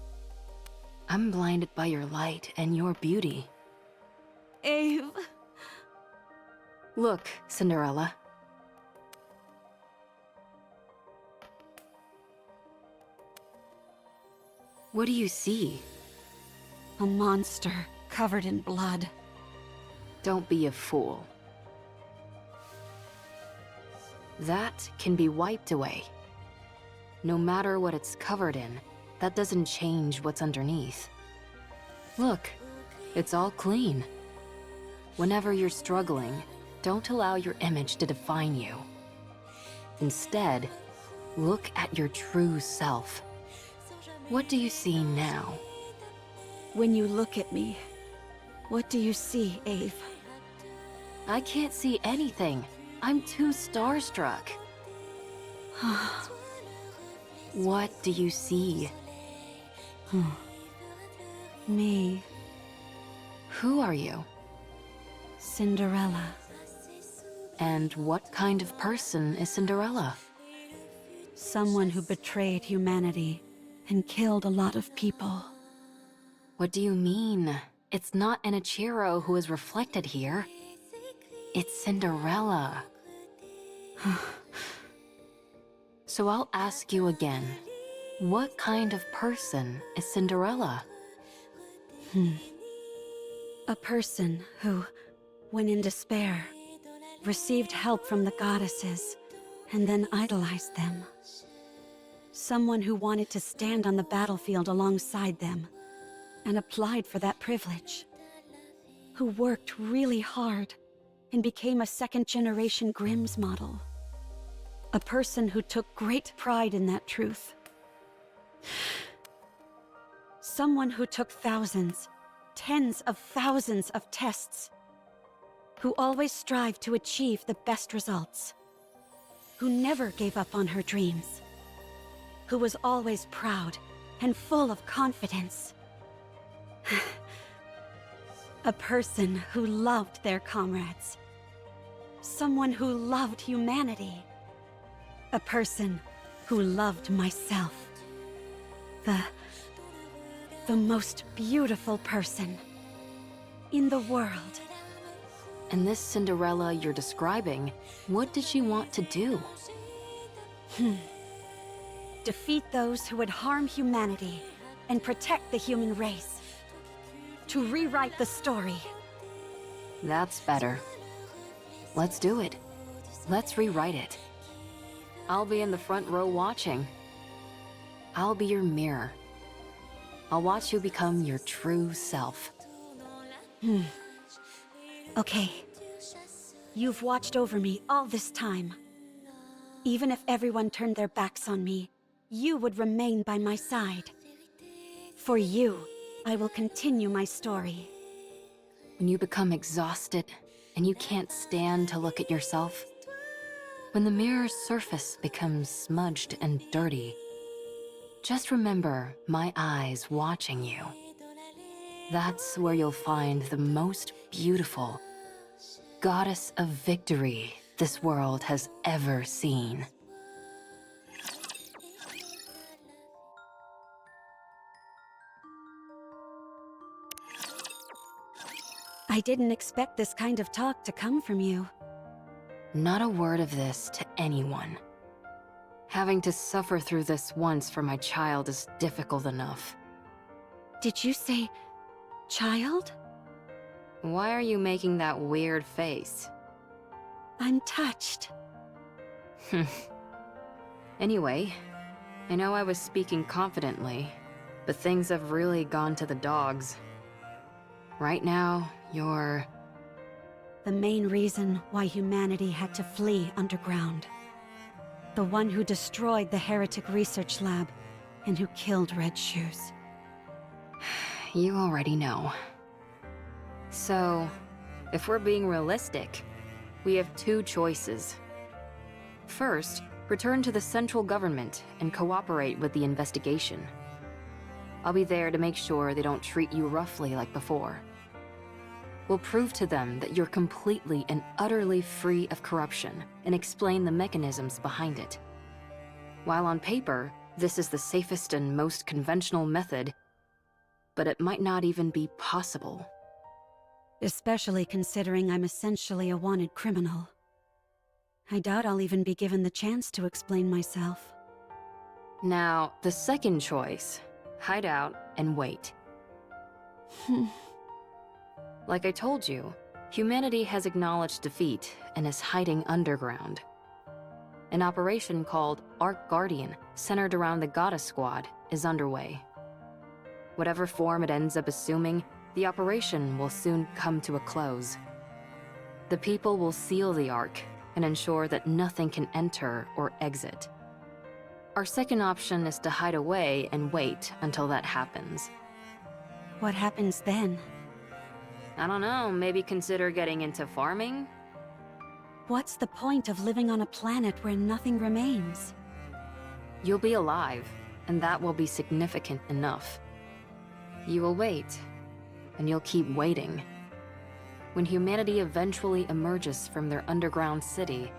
I'm blinded by your light and your beauty. Ave... Look, Cinderella. What do you see? A monster covered in blood. Don't be a fool. That can be wiped away. No matter what it's covered in, that doesn't change what's underneath. Look, it's all clean. Whenever you're struggling, don't allow your image to define you. Instead, look at your true self. What do you see now? When you look at me, what do you see, Ave? I can't see anything. I'm too starstruck. What do you see? Me. Who are you? Cinderella. And what kind of person is Cinderella? Someone who betrayed humanity and killed a lot of people. What do you mean? It's not Enichiro who is reflected here. It's Cinderella. So I'll ask you again. What kind of person is Cinderella? A person who, when in despair, received help from the goddesses and then idolized them. Someone who wanted to stand on the battlefield alongside them and applied for that privilege. Who worked really hard and became a second-generation Grimm's model. A person who took great pride in that truth. Someone who took thousands, tens of thousands of tests. Who always strived to achieve the best results. Who never gave up on her dreams. Who was always proud and full of confidence. A person who loved their comrades. Someone who loved humanity. A person who loved myself. The most beautiful person in the world. And this Cinderella you're describing, what did she want to do? Defeat those who would harm humanity and protect the human race. To rewrite the story. That's better. Let's do it. Let's rewrite it. I'll be in the front row watching. I'll be your mirror. I'll watch you become your true self. Okay. You've watched over me all this time. Even if everyone turned their backs on me, you would remain by my side. For you, I will continue my story. When you become exhausted and you can't stand to look at yourself, when the mirror's surface becomes smudged and dirty, just remember my eyes watching you. That's where you'll find the most beautiful goddess of victory this world has ever seen. I didn't expect this kind of talk to come from you. Not a word of this to anyone. Having to suffer through this once for my child is difficult enough. Did you say child? Why are you making that weird face? I'm touched. Anyway, I know I was speaking confidently, but things have really gone to the dogs. Right now, you're... The main reason why humanity had to flee underground. The one who destroyed the heretic research lab and who killed Red Shoes. You already know. So, if we're being realistic, we have two choices. First, return to the central government and cooperate with the investigation. I'll be there to make sure they don't treat you roughly like before. We'll prove to them that you're completely and utterly free of corruption and explain the mechanisms behind it. While on paper, this is the safest and most conventional method, but it might not even be possible. Especially considering I'm essentially a wanted criminal. I doubt I'll even be given the chance to explain myself. Now, the second choice, hide out and wait. Like I told you, humanity has acknowledged defeat and is hiding underground. An operation called Ark Guardian, centered around the Goddess Squad, is underway. Whatever form it ends up assuming, the operation will soon come to a close. The people will seal the Ark and ensure that nothing can enter or exit. Our second option is to hide away and wait until that happens. What happens then? I don't know, maybe consider getting into farming? What's the point of living on a planet where nothing remains? You'll be alive, and that will be significant enough. You will wait, and you'll keep waiting. When humanity eventually emerges from their underground city,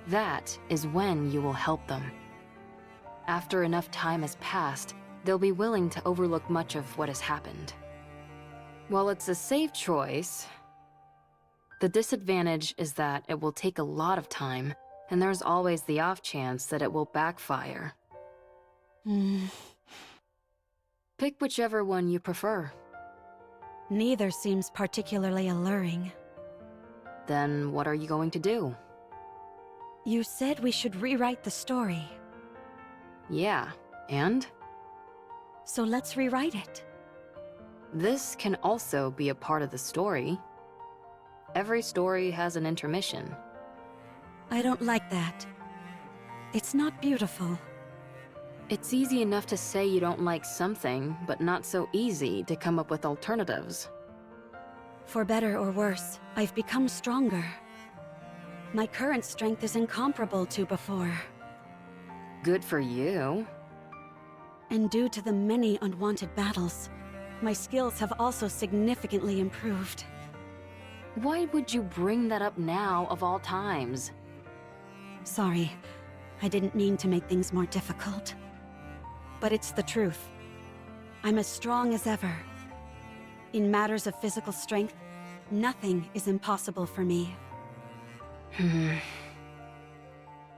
that is when you will help them. After enough time has passed, they'll be willing to overlook much of what has happened. While it's a safe choice, the disadvantage is that it will take a lot of time, and there's always the off chance that it will backfire. Pick whichever one you prefer. Neither seems particularly alluring. Then what are you going to do? You said we should rewrite the story. Yeah, and? So let's rewrite it. This can also be a part of the story. Every story has an intermission. I don't like that. It's not beautiful. It's easy enough to say you don't like something, but not so easy to come up with alternatives. For better or worse, I've become stronger. My current strength is incomparable to before. Good for you. And due to the many unwanted battles, my skills have also significantly improved. Why would you bring that up now of all times? Sorry, I didn't mean to make things more difficult. but it's the truth. I'm as strong as ever. In matters of physical strength, nothing is impossible for me.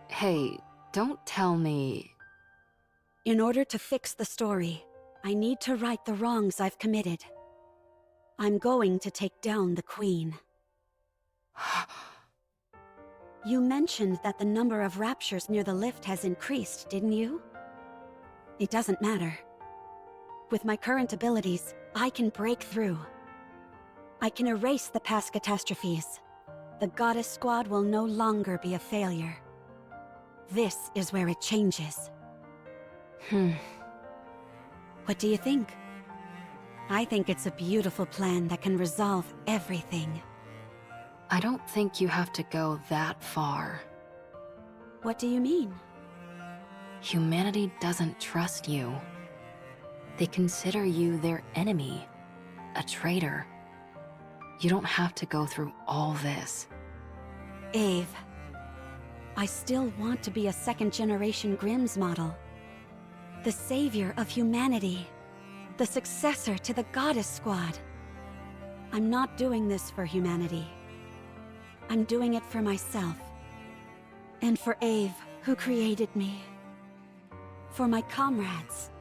Hey, don't tell me... In order to fix the story, I need to right the wrongs I've committed. I'm going to take down the Queen. You mentioned that the number of raptures near the lift has increased, didn't you? It doesn't matter. With my current abilities, I can break through. I can erase the past catastrophes. The Goddess Squad will no longer be a failure. This is where it changes. What do you think? I think it's a beautiful plan that can resolve everything. I don't think you have to go that far. What do you mean? Humanity doesn't trust you. They consider you their enemy, a traitor. You don't have to go through all this. Ave, I still want to be a second-generation Grimm's model. The savior of humanity. The successor to the Goddess Squad. I'm not doing this for humanity. I'm doing it for myself. And for Ave, who created me. For my comrades.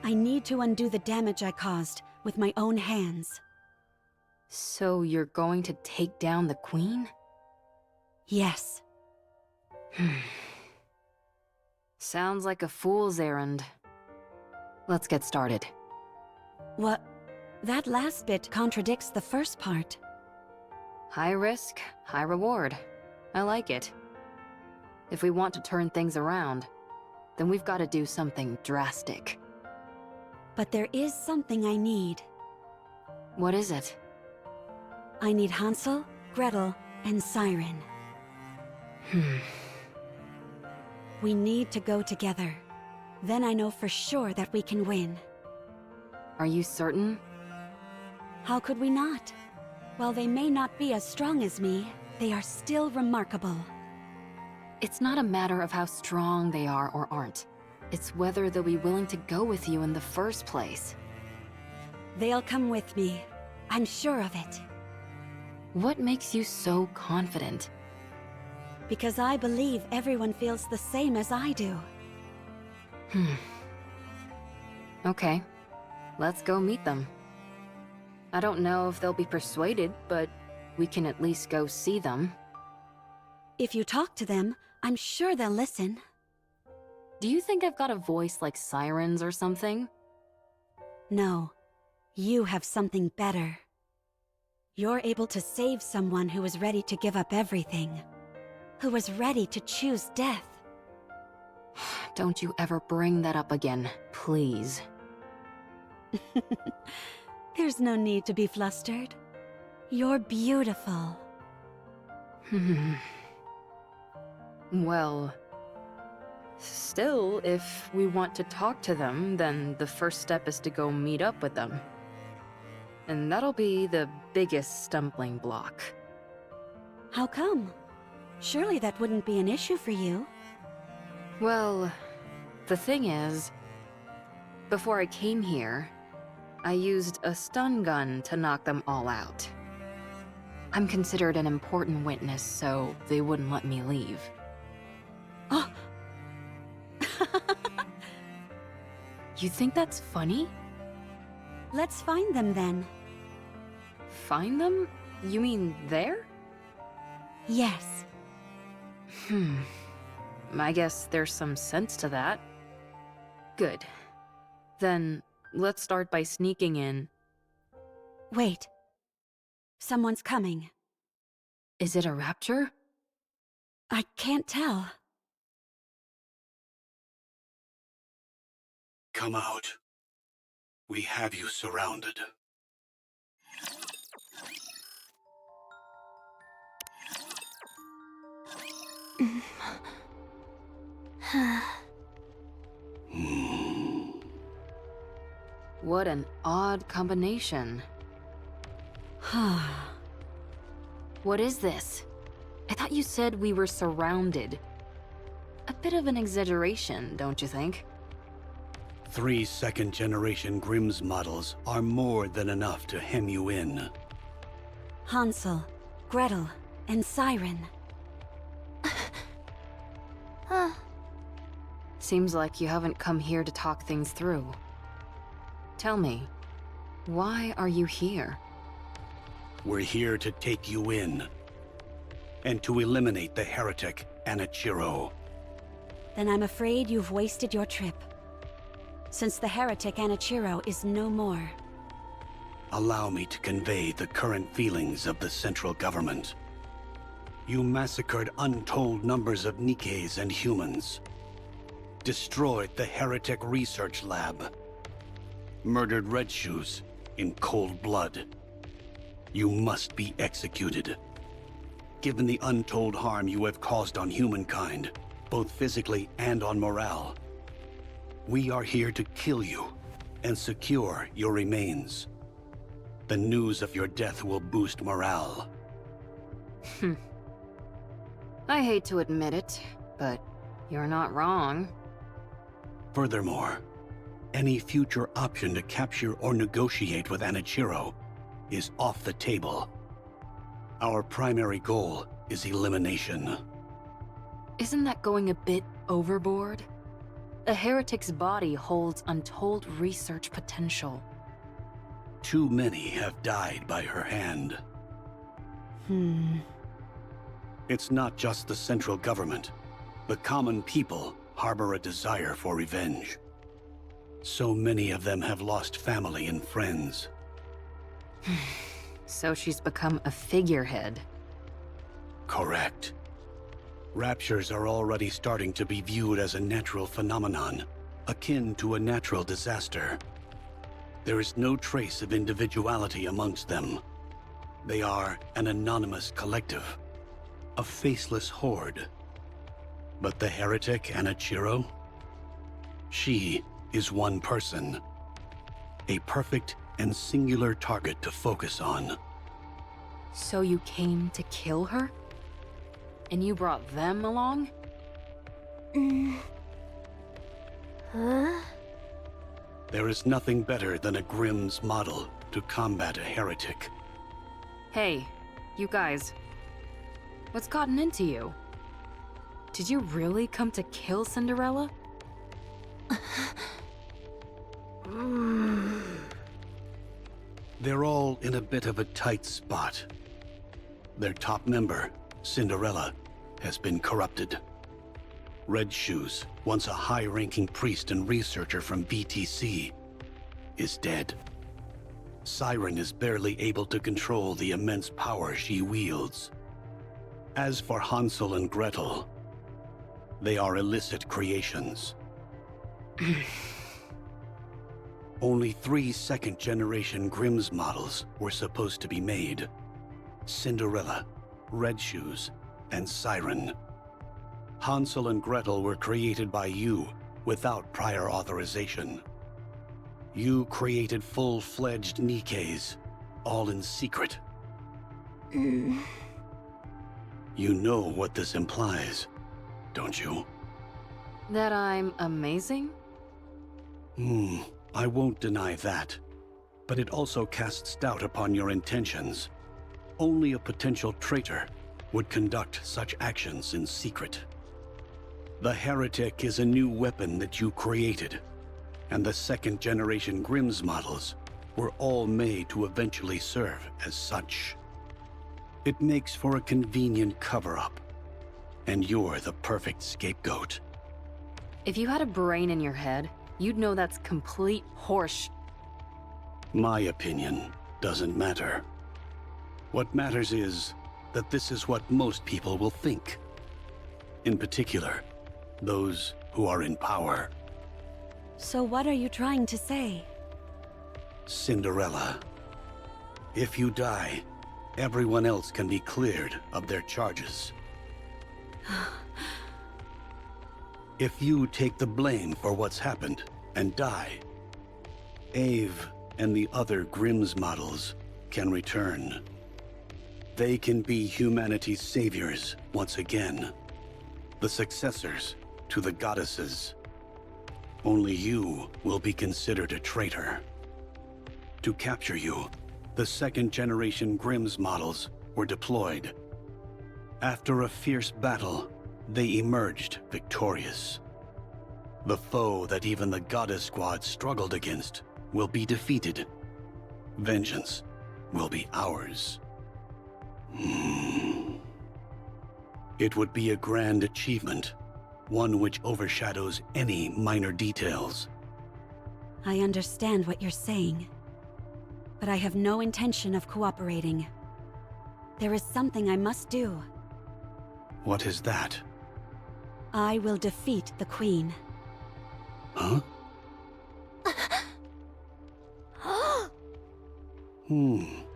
I need to undo the damage I caused with my own hands. So you're going to take down the Queen? Yes. Sounds like a fool's errand. Let's get started. What? That last bit contradicts the first part. High risk, high reward. I like it. If we want to turn things around, then we've got to do something drastic. But there is something I need. What is it? I need Hansel, Gretel, and Siren. We need to go together. Then I know for sure that we can win. Are you certain? How could we not? While they may not be as strong as me, they are still remarkable. It's not a matter of how strong they are or aren't. It's whether they'll be willing to go with you in the first place. They'll come with me. I'm sure of it. What makes you so confident? Because I believe everyone feels the same as I do. Okay, let's go meet them. I don't know if they'll be persuaded, but we can at least go see them. If you talk to them, I'm sure they'll listen. Do you think I've got a voice like sirens or something? No, you have something better. You're able to save someone who is ready to give up everything. Who was ready to choose death. Don't you ever bring that up again, please. There's no need to be flustered. You're beautiful. Well... Still, if we want to talk to them, then the first step is to go meet up with them. And that'll be the biggest stumbling block. How come? Surely that wouldn't be an issue for you. Well, the thing is, before I came here, I used a stun gun to knock them all out. I'm considered an important witness, so they wouldn't let me leave. Oh! You think that's funny? Let's find them then. Find them? You mean there? Yes. I guess there's some sense to that. Good. Then, let's start by sneaking in. Wait. Someone's coming. Is it a rapture? I can't tell. Come out. We have you surrounded. What an odd combination. What is this? I thought you said we were surrounded. A bit of an exaggeration, don't you think? 3 second-generation Grimm's models are more than enough to hem you in. Hansel, Gretel, and Siren. Seems like you haven't come here to talk things through. Tell me, why are you here? We're here to take you in, and to eliminate the heretic Anichiro. Then I'm afraid you've wasted your trip. Since the heretic Anichiro is no more. Allow me to convey the current feelings of the central government. You massacred untold numbers of Nikkes and humans. Destroyed the heretic research lab. Murdered Red Shoes in cold blood. You must be executed. Given the untold harm you have caused on humankind, both physically and on morale, we are here to kill you and secure your remains. The news of your death will boost morale. I hate to admit it, but you're not wrong. Furthermore, any future option to capture or negotiate with Anichiro is off the table. Our primary goal is elimination. Isn't that going a bit overboard? A heretic's body holds untold research potential. Too many have died by her hand. It's not just the central government. The common people harbor a desire for revenge. So many of them have lost family and friends. So she's become a figurehead. Correct. Raptures are already starting to be viewed as a natural phenomenon, akin to a natural disaster. There is no trace of individuality amongst them. They are an anonymous collective, a faceless horde. But the heretic Anichiro? She is one person. A perfect and singular target to focus on. So you came to kill her? And you brought them along? There is nothing better than a Grimm's model to combat a heretic. Hey, you guys. What's gotten into you? Did you really come to kill Cinderella? They're all in a bit of a tight spot. Their top member, Cinderella, has been corrupted. Red Shoes, once a high-ranking priest and researcher from BTC, is dead. Siren is barely able to control the immense power she wields. As for Hansel and Gretel, they are illicit creations. Only 3 second-generation Grimm's models were supposed to be made. Cinderella, Red Shoes, and Siren. Hansel and Gretel were created by you without prior authorization. You created full-fledged Nikkes, all in secret. You know what this implies, don't you? That I'm amazing? I won't deny that. But it also casts doubt upon your intentions. Only a potential traitor would conduct such actions in secret. The heretic is a new weapon that you created, and the second-generation Grimm's models were all made to eventually serve as such. It makes for a convenient cover-up, and you're the perfect scapegoat. If you had a brain in your head, you'd know that's complete horse. My opinion doesn't matter. What matters is that this is what most people will think. In particular, those who are in power. So what are you trying to say? Cinderella. If you die, everyone else can be cleared of their charges. If you take the blame for what's happened and die, Ave and the other Grimm's models can return. They can be humanity's saviors once again, the successors to the goddesses. Only you will be considered a traitor. To capture you, the second-generation Grimm's models were deployed. After a fierce battle, they emerged victorious. The foe that even the Goddess Squad struggled against will be defeated. Vengeance will be ours. It would be a grand achievement, one which overshadows any minor details. I understand what you're saying, but I have no intention of cooperating. There is something I must do. What is that? I will defeat the Queen. Huh?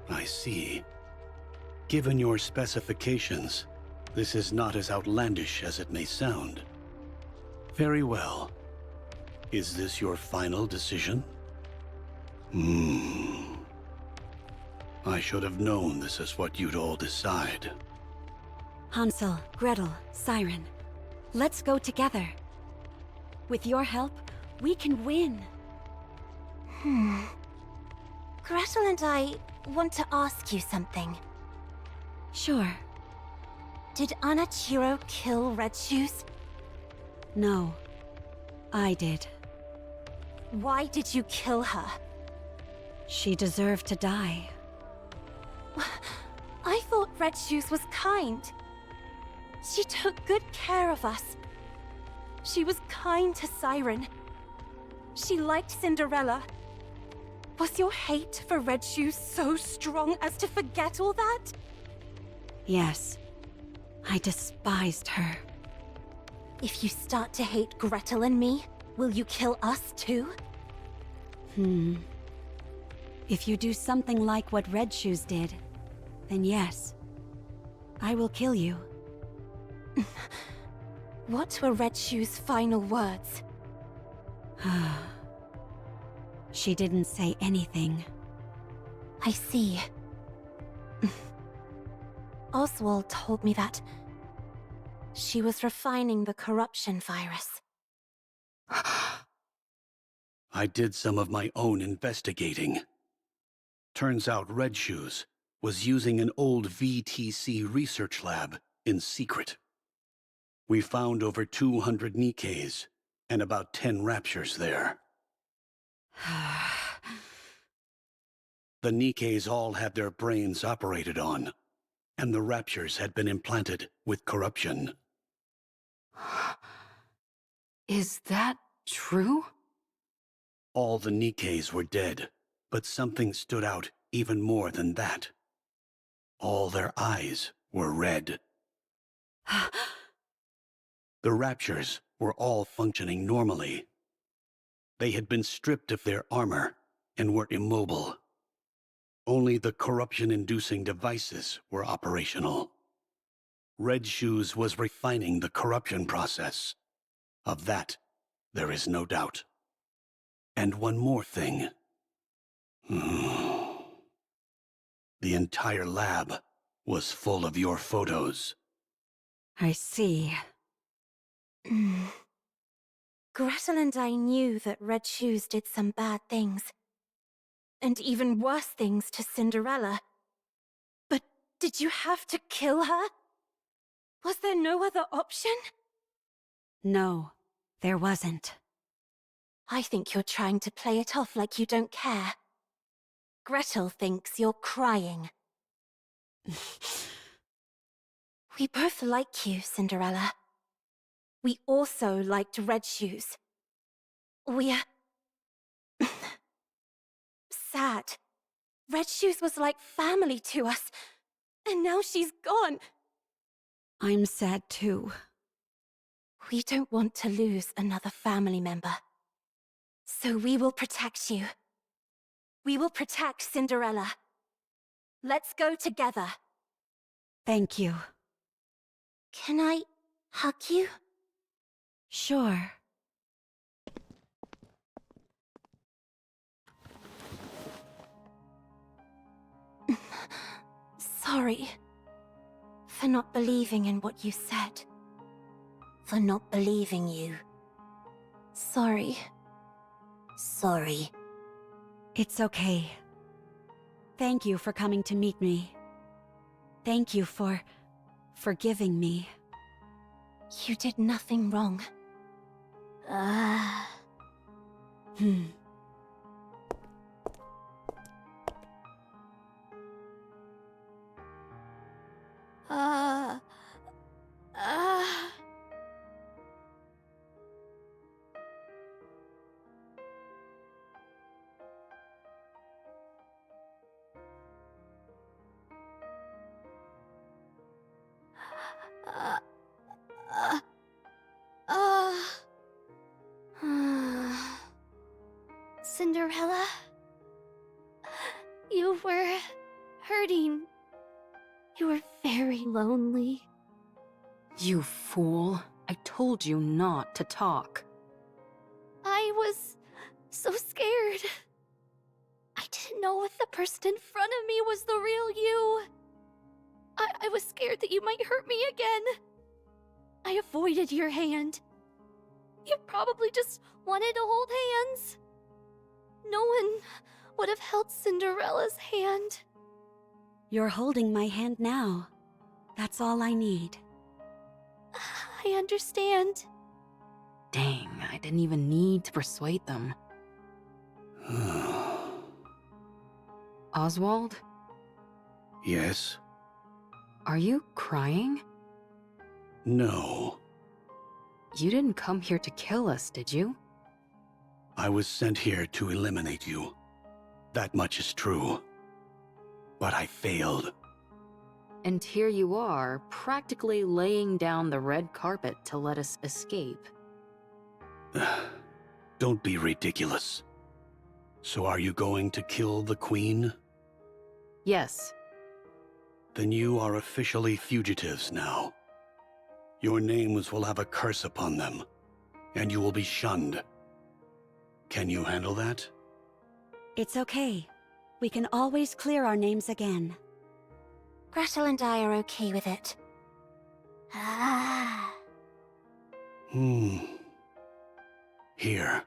I see. Given your specifications, this is not as outlandish as it may sound. Very well. Is this your final decision? I should have known this is what you'd all decide. Hansel, Gretel, Siren, let's go together. With your help, we can win. Gretel and I want to ask you something. Sure. Did Anachiro kill Red Shoes? No. I did. Why did you kill her? She deserved to die. I thought Red Shoes was kind. She took good care of us. She was kind to Siren. She liked Cinderella. Was your hate for Red Shoes so strong as to forget all that? Yes. I despised her. If you start to hate Gretel and me, will you kill us too? If you do something like what Red Shoes did, then yes. I will kill you. What were Red Shoes' final words? She didn't say anything. I see. Oswald told me that she was refining the corruption virus. I did some of my own investigating. Turns out Red Shoes was using an old VTC research lab in secret. We found over 200 Nikkes and about 10 raptures there. The Nikkes all had their brains operated on, and the raptures had been implanted with corruption. Is that true? All the Nikkes were dead, but something stood out even more than that. All their eyes were red. The raptures were all functioning normally. They had been stripped of their armor and were immobile. Only the corruption-inducing devices were operational. Red Shoes was refining the corruption process. Of that, there is no doubt. And one more thing. The entire lab was full of your photos. I see. Gretel and I knew that Red Shoes did some bad things. And even worse things to Cinderella. But did you have to kill her? Was there no other option? No, there wasn't. I think you're trying to play it off like you don't care. Gretel thinks you're crying. We both like you, Cinderella. We also liked Red Shoes. We're sad. Red Shoes was like family to us, and now she's gone. I'm sad too. We don't want to lose another family member. So we will protect you. We will protect Cinderella. Let's go together. Thank you. Can I hug you? Sure. Sorry for not believing in what you said. For not believing you. Sorry Sorry. It's okay. Thank you for coming to meet me. Thank you for forgiving me. You did nothing wrong. Hmm. Cinderella? You were hurting. You were very lonely. You fool. I told you not to talk. I was so scared. I didn't know if the person in front of me was the real you. I was scared that you might hurt me again. I avoided your hand. You probably just wanted to hold hands. No one would have held Cinderella's hand. You're holding my hand now. That's all I need. I understand. Dang, I didn't even need to persuade them. Oswald? Yes? Are you crying? No. You didn't come here to kill us, did you? I was sent here to eliminate you. That much is true. But I failed. And here you are, practically laying down the red carpet to let us escape. Don't be ridiculous. So are you going to kill the Queen? Yes. Then you are officially fugitives now. Your names will have a curse upon them, and you will be shunned. Can you handle that? It's okay. We can always clear our names again. Gretel and I are okay with it. Here.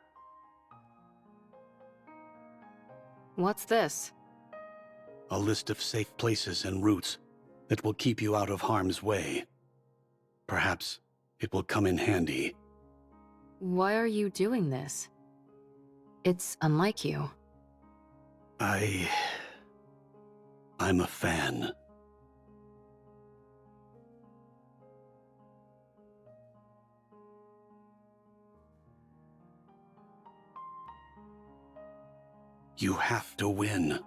What's this? A list of safe places and routes that will keep you out of harm's way. Perhaps it will come in handy. Why are you doing this? It's unlike you. I'm a fan. You have to win.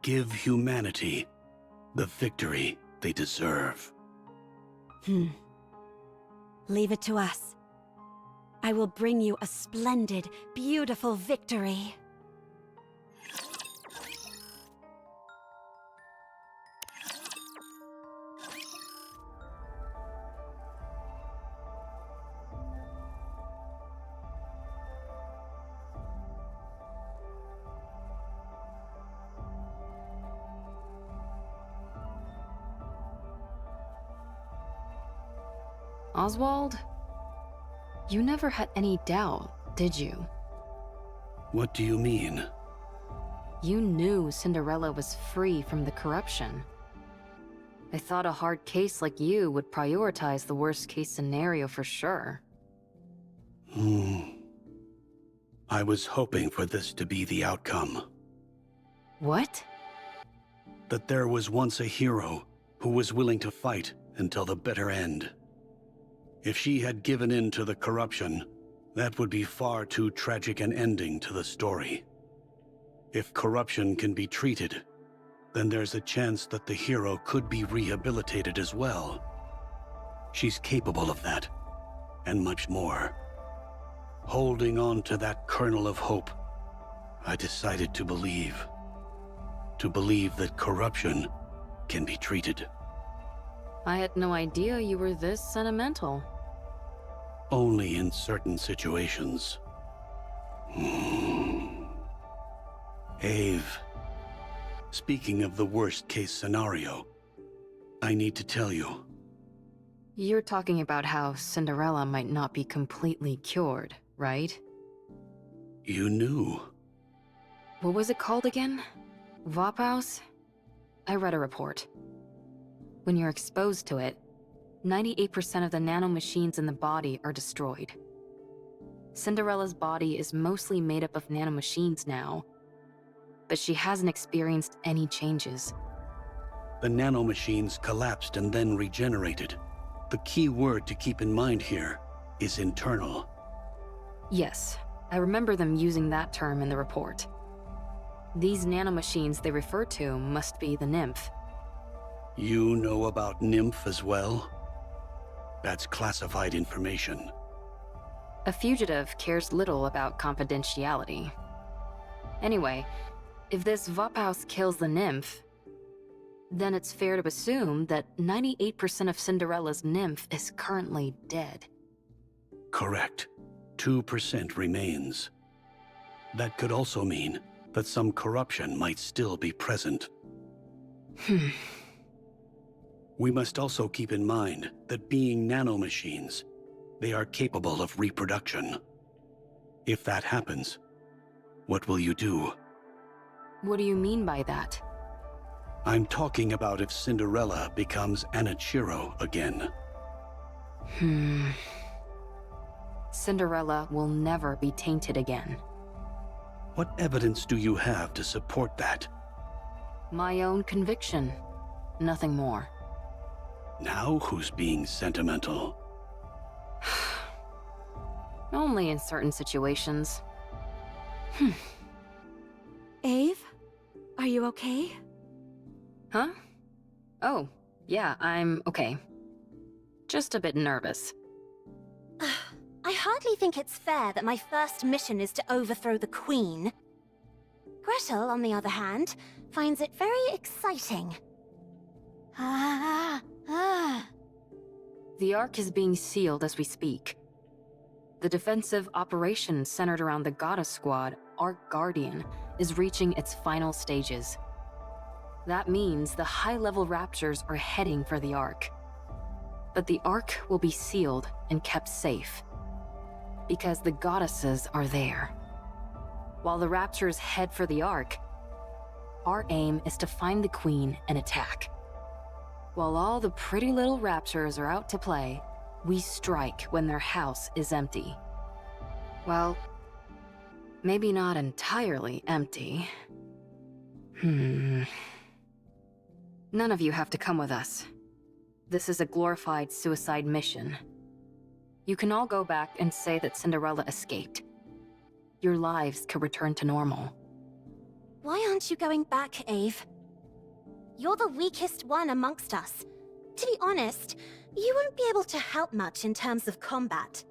Give humanity the victory they deserve. Leave it to us. I will bring you a splendid, beautiful victory. Oswald? You never had any doubt, did you? What do you mean? You knew Cinderella was free from the corruption. I thought a hard case like you would prioritize the worst case scenario for sure. I was hoping for this to be the outcome. What? That there was once a hero who was willing to fight until the bitter end. If she had given in to the corruption, that would be far too tragic an ending to the story. If corruption can be treated, then there's a chance that the hero could be rehabilitated as well. She's capable of that, and much more. Holding on to that kernel of hope, I decided to believe. To believe that corruption can be treated. I had no idea you were this sentimental. Only in certain situations. Ave, speaking of the worst-case scenario, I need to tell you. You're talking about how Cinderella might not be completely cured, right? You knew. What was it called again? Vophouse? I read a report. When you're exposed to it, 98% of the nanomachines in the body are destroyed. Cinderella's body is mostly made up of nanomachines now, but she hasn't experienced any changes. The nanomachines collapsed and then regenerated. The key word to keep in mind here is internal. Yes, I remember them using that term in the report. These nanomachines they refer to must be the nymph. You know about Nymph as well? That's classified information. A fugitive cares little about confidentiality. Anyway, if this Vophouse kills the nymph, then it's fair to assume that 98% of Cinderella's nymph is currently dead. Correct. 2% remains. That could also mean that some corruption might still be present. We must also keep in mind that being nanomachines, they are capable of reproduction. If that happens, what will you do? What do you mean by that? I'm talking about if Cinderella becomes Anichiro again. Cinderella will never be tainted again. What evidence do you have to support that? My own conviction. Nothing more. Now who's being sentimental? Only in certain situations. Ave? Are you okay? Huh? Oh, yeah, I'm okay. Just a bit nervous. I hardly think it's fair that my first mission is to overthrow the Queen. Gretel, on the other hand, finds it very exciting. The Ark is being sealed as we speak. The defensive operation centered around the Goddess Squad, Ark Guardian, is reaching its final stages. That means the high-level Raptors are heading for the Ark. But the Ark will be sealed and kept safe, because the goddesses are there. While the Raptors head for the Ark, our aim is to find the Queen and attack. While all the pretty little Raptors are out to play, we strike when their house is empty. Well, maybe not entirely empty. None of you have to come with us. This is a glorified suicide mission. You can all go back and say that Cinderella escaped. Your lives can return to normal. Why aren't you going back, Ave? You're the weakest one amongst us. To be honest, you won't be able to help much in terms of combat.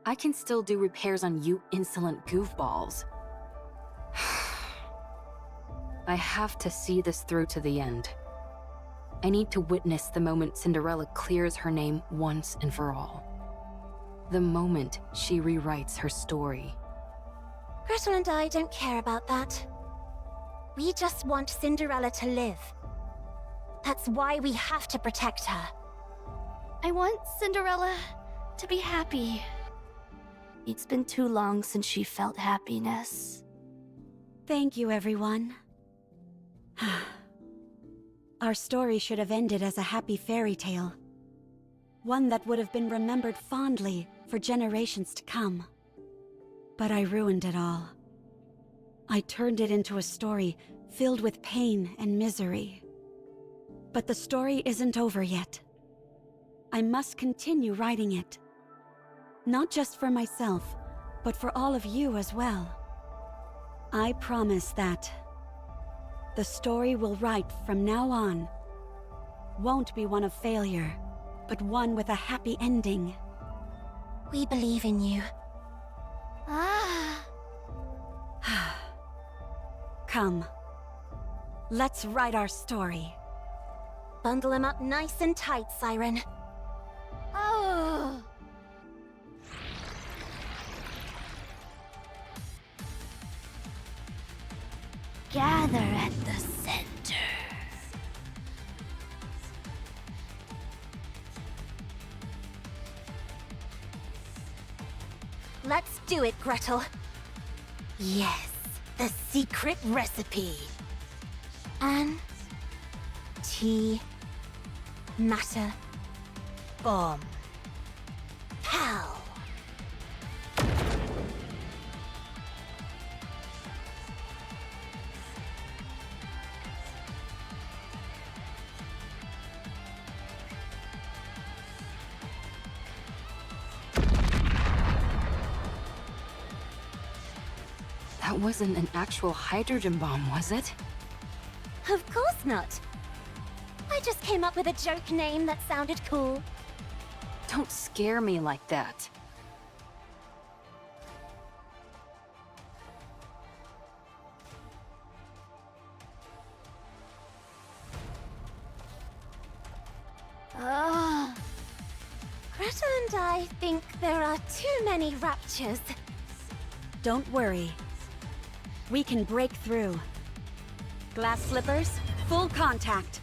I can still do repairs on you insolent goofballs. I have to see this through to the end. I need to witness the moment Cinderella clears her name once and for all. The moment she rewrites her story. Gretel and I don't care about that. We just want Cinderella to live. That's why we have to protect her. I want Cinderella to be happy. It's been too long since she felt happiness. Thank you, everyone. Our story should have ended as a happy fairy tale. One that would have been remembered fondly for generations to come. But I ruined it all. I turned it into a story filled with pain and misery. But the story isn't over yet. I must continue writing it. Not just for myself, but for all of you as well. I promise that the story we'll write from now on won't be one of failure, but one with a happy ending. We believe in you. Come. Let's write our story. Bundle him up nice and tight, Siren. Oh! Gather at the center. Let's do it, Gretel. Yes, the secret recipe. Matter bomb. Pow. That wasn't an actual hydrogen bomb, was it? Of course not. I just came up with a joke name that sounded cool. Don't scare me like that. Gretel and I think there are too many raptures. Don't worry. We can break through. Glass slippers, full contact.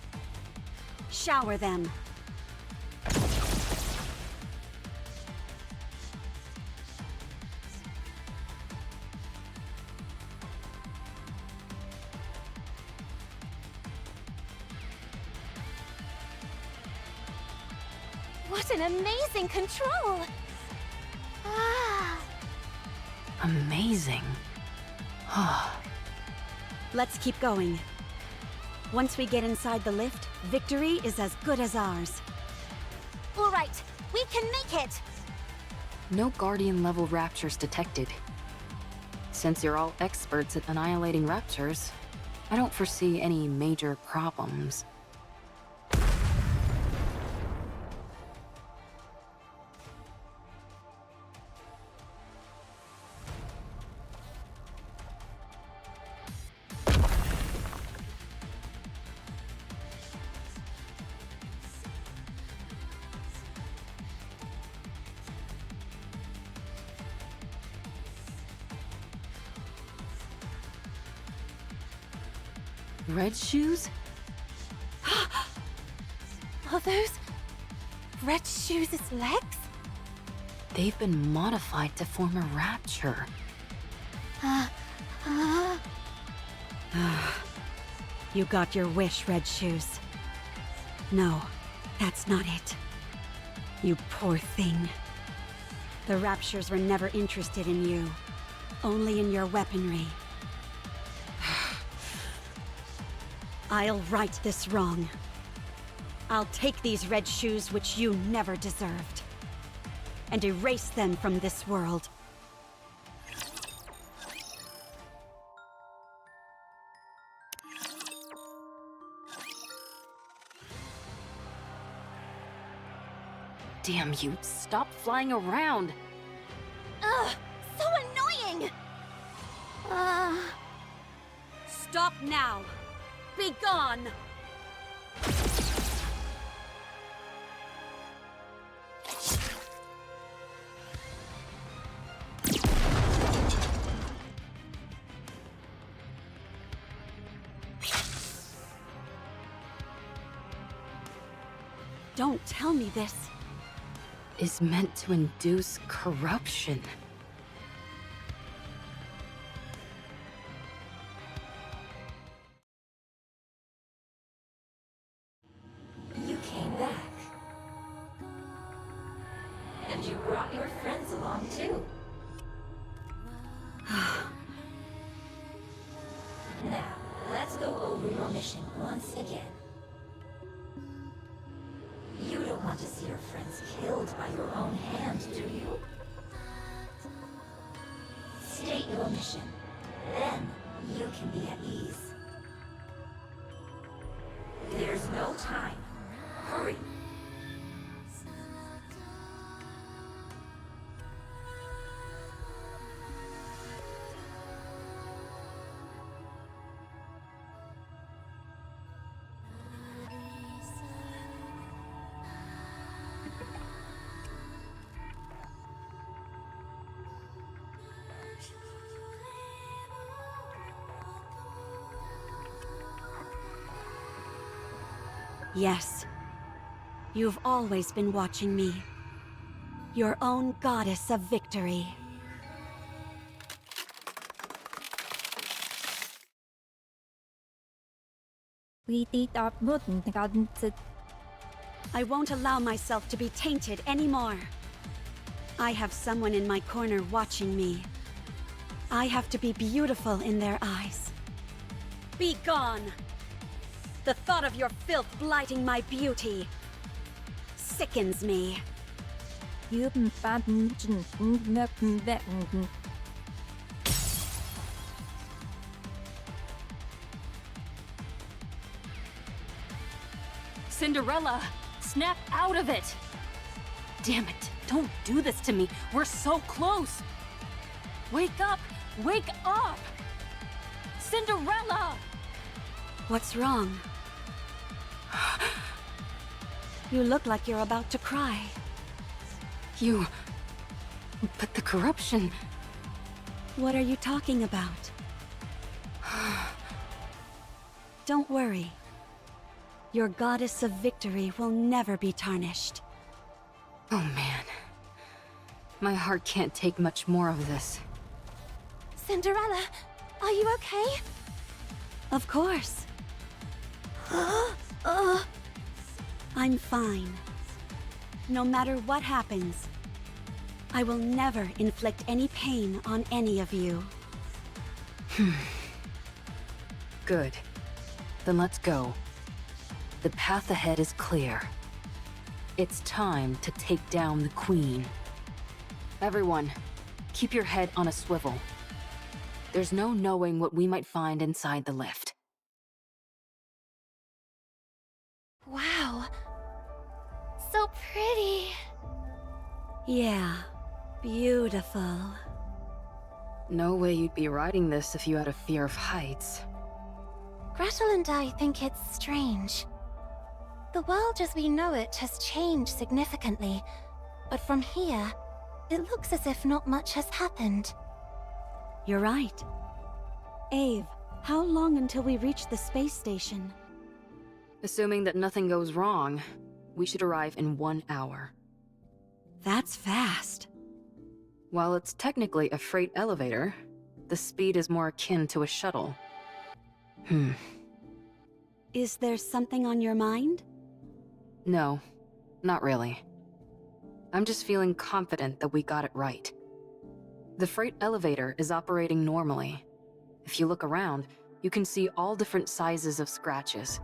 Shower them. What an amazing control! Amazing. Let's keep going. Once we get inside the lift, victory is as good as ours. All right, we can make it! No Guardian-level raptures detected. Since you're all experts at annihilating raptors, I don't foresee any major problems. Red shoes? Are those Red Shoes' legs? They've been modified to form a rapture. You got your wish, Red Shoes. No, that's not it. You poor thing. The Raptures were never interested in you. Only in your weaponry. I'll right this wrong. I'll take these Red Shoes which you never deserved, and erase them from this world. Damn you, stop flying around! Ugh, so annoying! Stop now! Be gone! Don't tell me this. Is meant to induce corruption. You came back. And you brought your friends along too. Now, let's go over your mission once again. You don't want to see your friends killed by your own hand, do you? State your mission. Then, you can be at ease. There's no time. Hurry. Yes. You've always been watching me. Your own goddess of victory. I won't allow myself to be tainted anymore. I have someone in my corner watching me. I have to be beautiful in their eyes. Be gone! The thought of your filth blighting my beauty sickens me. Cinderella, snap out of it! Damn it, don't do this to me. We're so close. Wake up! Wake up! Cinderella! What's wrong? You look like you're about to cry. But the corruption... What are you talking about? Don't worry. Your goddess of victory will never be tarnished. Oh man. My heart can't take much more of this. Cinderella, are you okay? Of course. I'm fine. No matter what happens, I will never inflict any pain on any of you. Good. Then let's go. The path ahead is clear. It's time to take down the Queen. Everyone, keep your head on a swivel. There's no knowing what we might find inside the lift. Wow. So pretty. Yeah, beautiful. No way you'd be riding this if you had a fear of heights. Gretel and I think it's strange. The world as we know it has changed significantly, but from here, it looks as if not much has happened. You're right. Ave, how long until we reach the space station? Assuming that nothing goes wrong, we should arrive in 1 hour. That's fast. While it's technically a freight elevator, the speed is more akin to a shuttle. Is there something on your mind? No, not really. I'm just feeling confident that we got it right. The freight elevator is operating normally. If you look around, you can see all different sizes of scratches.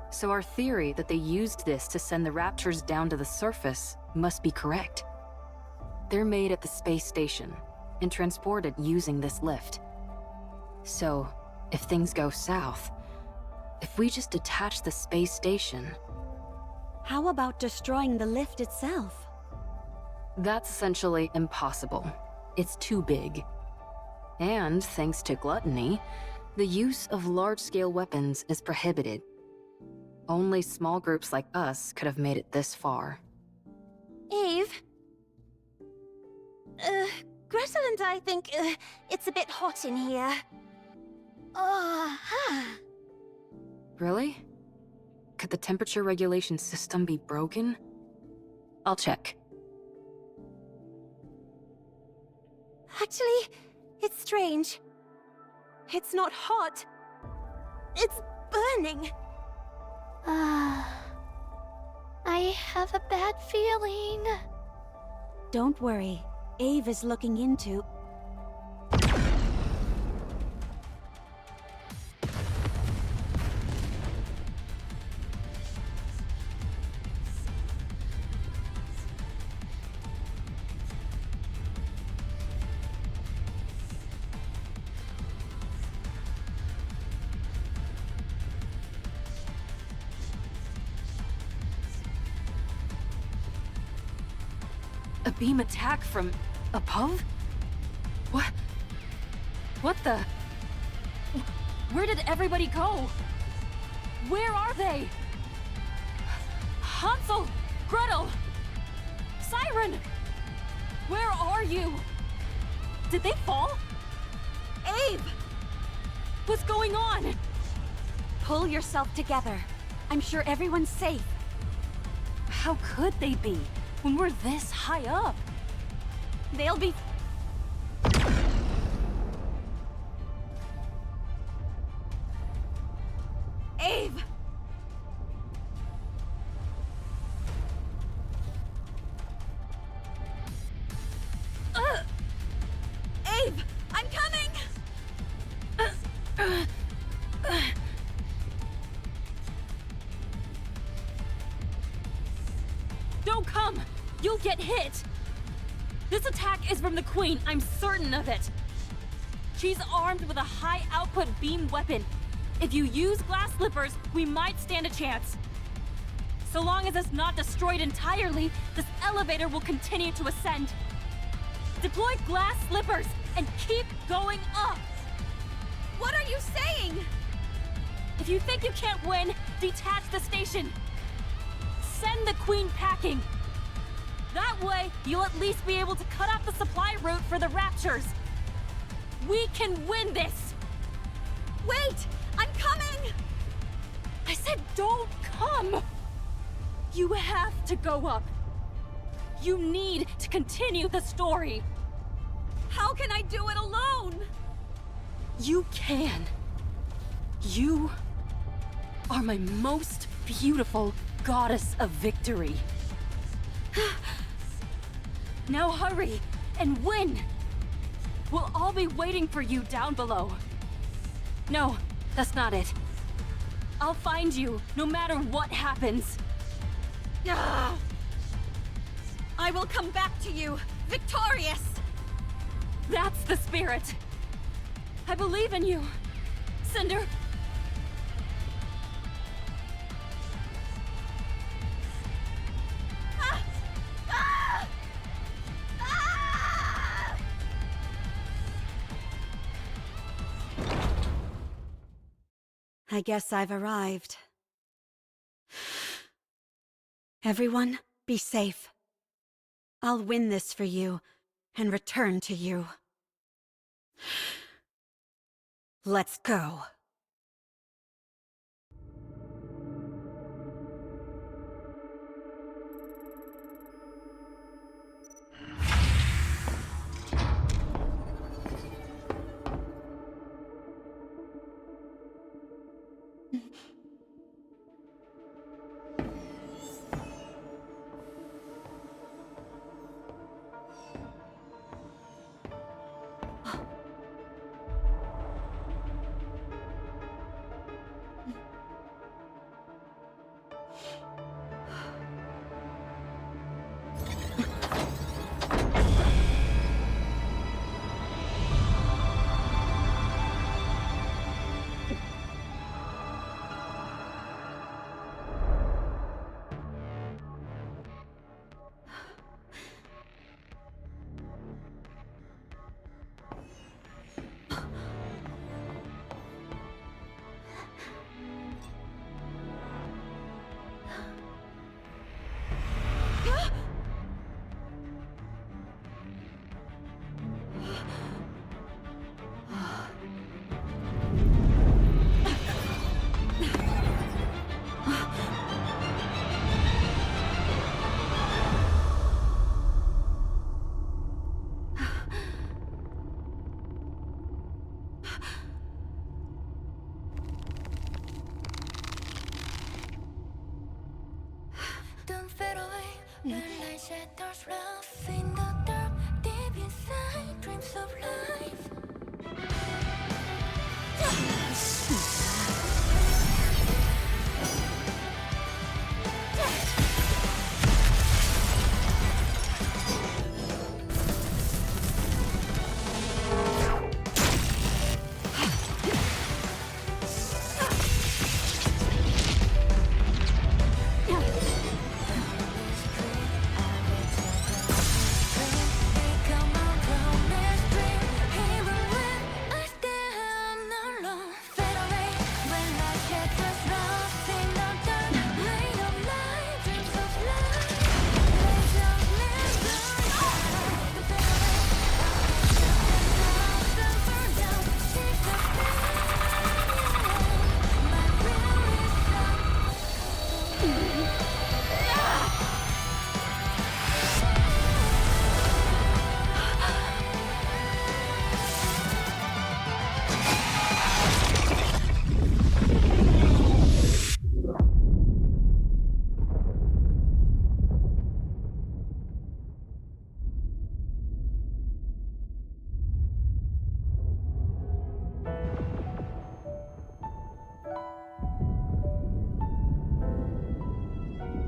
So our theory that they used this to send the Raptors down to the surface must be correct. They're made at the space station and transported using this lift. So, if things go south, if we just detach the space station... How about destroying the lift itself? That's essentially impossible. It's too big. And, thanks to gluttony, the use of large-scale weapons is prohibited. Only small groups like us could have made it this far. Eve? Gretel and I think, it's a bit hot in here. Really? Could the temperature regulation system be broken? I'll check. Actually, it's strange. It's not hot. It's burning. I have a bad feeling. Don't worry. Ave is looking into... A beam attack from above? What? What the? Where did everybody go? Where are they? Hansel! Gretel! Siren! Where are you? Did they fall? Ave! What's going on? Pull yourself together. I'm sure everyone's safe. How could they be when we're this high up? They'll be... Ave! Ave! I'm coming! Don't come! You'll get hit! This attack is from the Queen, I'm certain of it. She's armed with a high-output beam weapon. If you use glass slippers, we might stand a chance. So long as it's not destroyed entirely, this elevator will continue to ascend. Deploy glass slippers and keep going up! What are you saying? If you think you can't win, detach the station. Send the Queen packing. That way, you'll at least be able to cut off the supply route for the Raptures. We can win this! Wait! I'm coming! I said don't come! You have to go up. You need to continue the story. How can I do it alone? You can. You are my most beautiful goddess of victory. Now hurry and win! We'll all be waiting for you down below. No, that's not it. I'll find you no matter what happens. Ah! I will come back to you, victorious! That's the spirit. I believe in you, Cinder. Ah! Ah! Ah! I guess I've arrived. Everyone, be safe. I'll win this for you and return to you. Let's go. Don't fade away. The light shatters love in the dark. Deep inside, dreams of life. Come on, promise dream.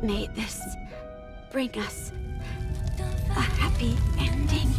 May this bring us a happy ending.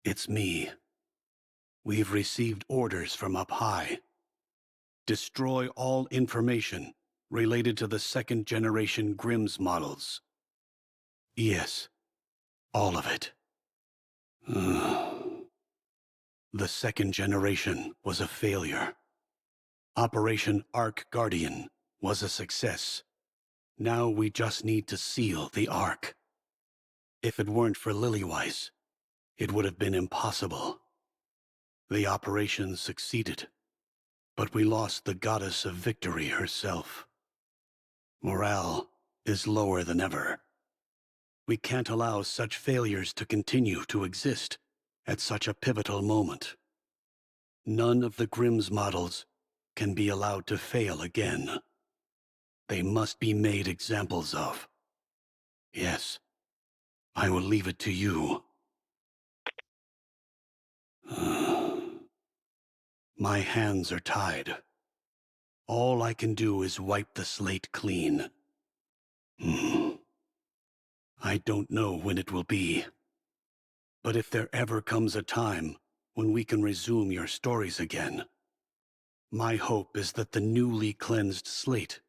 It's me. We've received orders from up high. Destroy all information related to the second-generation Grimm's models. Yes, all of it. The second generation was a failure. Operation Ark Guardian was a success. Now we just need to seal the Ark. If it weren't for Lilyweiss, it would have been impossible. The operation succeeded, but we lost the goddess of victory herself. Morale is lower than ever. We can't allow such failures to continue to exist at such a pivotal moment. None of the Grimm's models can be allowed to fail again. They must be made examples of. Yes, I will leave it to you. My hands are tied. All I can do is wipe the slate clean. I don't know when it will be. But if there ever comes a time when we can resume your stories again, my hope is that the newly cleansed slate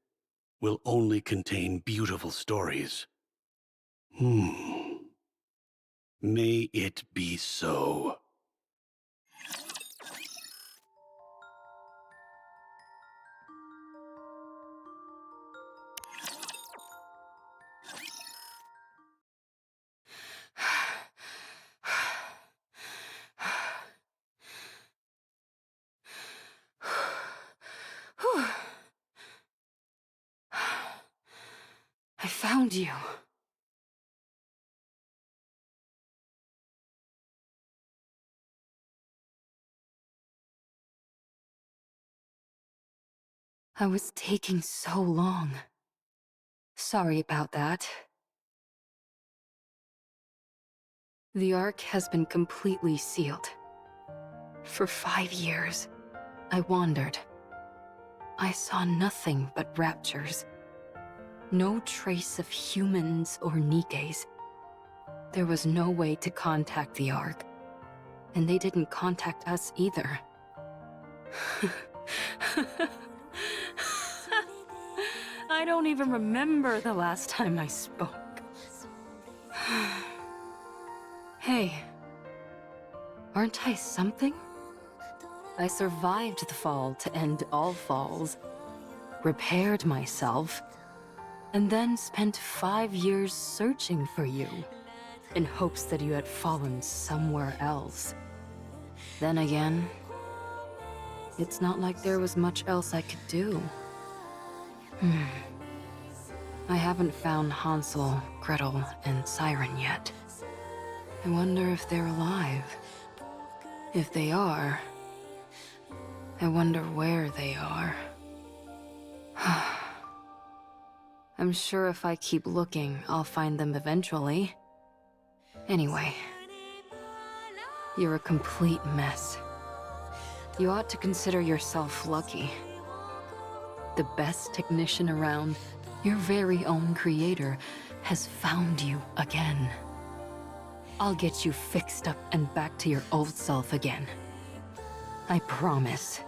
will only contain beautiful stories. May it be so. I found you. I was taking so long. Sorry about that. The Ark has been completely sealed. For 5 years, I wandered. I saw nothing but raptures. No trace of humans or Nikkes. There was no way to contact the Ark, and they didn't contact us either. I don't even remember the last time I spoke. Hey, aren't I something? I survived the fall to end all falls, repaired myself, and then spent 5 years searching for you, in hopes that you had fallen somewhere else. Then again, it's not like there was much else I could do. I haven't found Hansel, Gretel, and Siren yet. I wonder if they're alive. If they are, I wonder where they are. I'm sure if I keep looking, I'll find them eventually. Anyway, you're a complete mess. You ought to consider yourself lucky. The best technician around, your very own creator, has found you again. I'll get you fixed up and back to your old self again. I promise.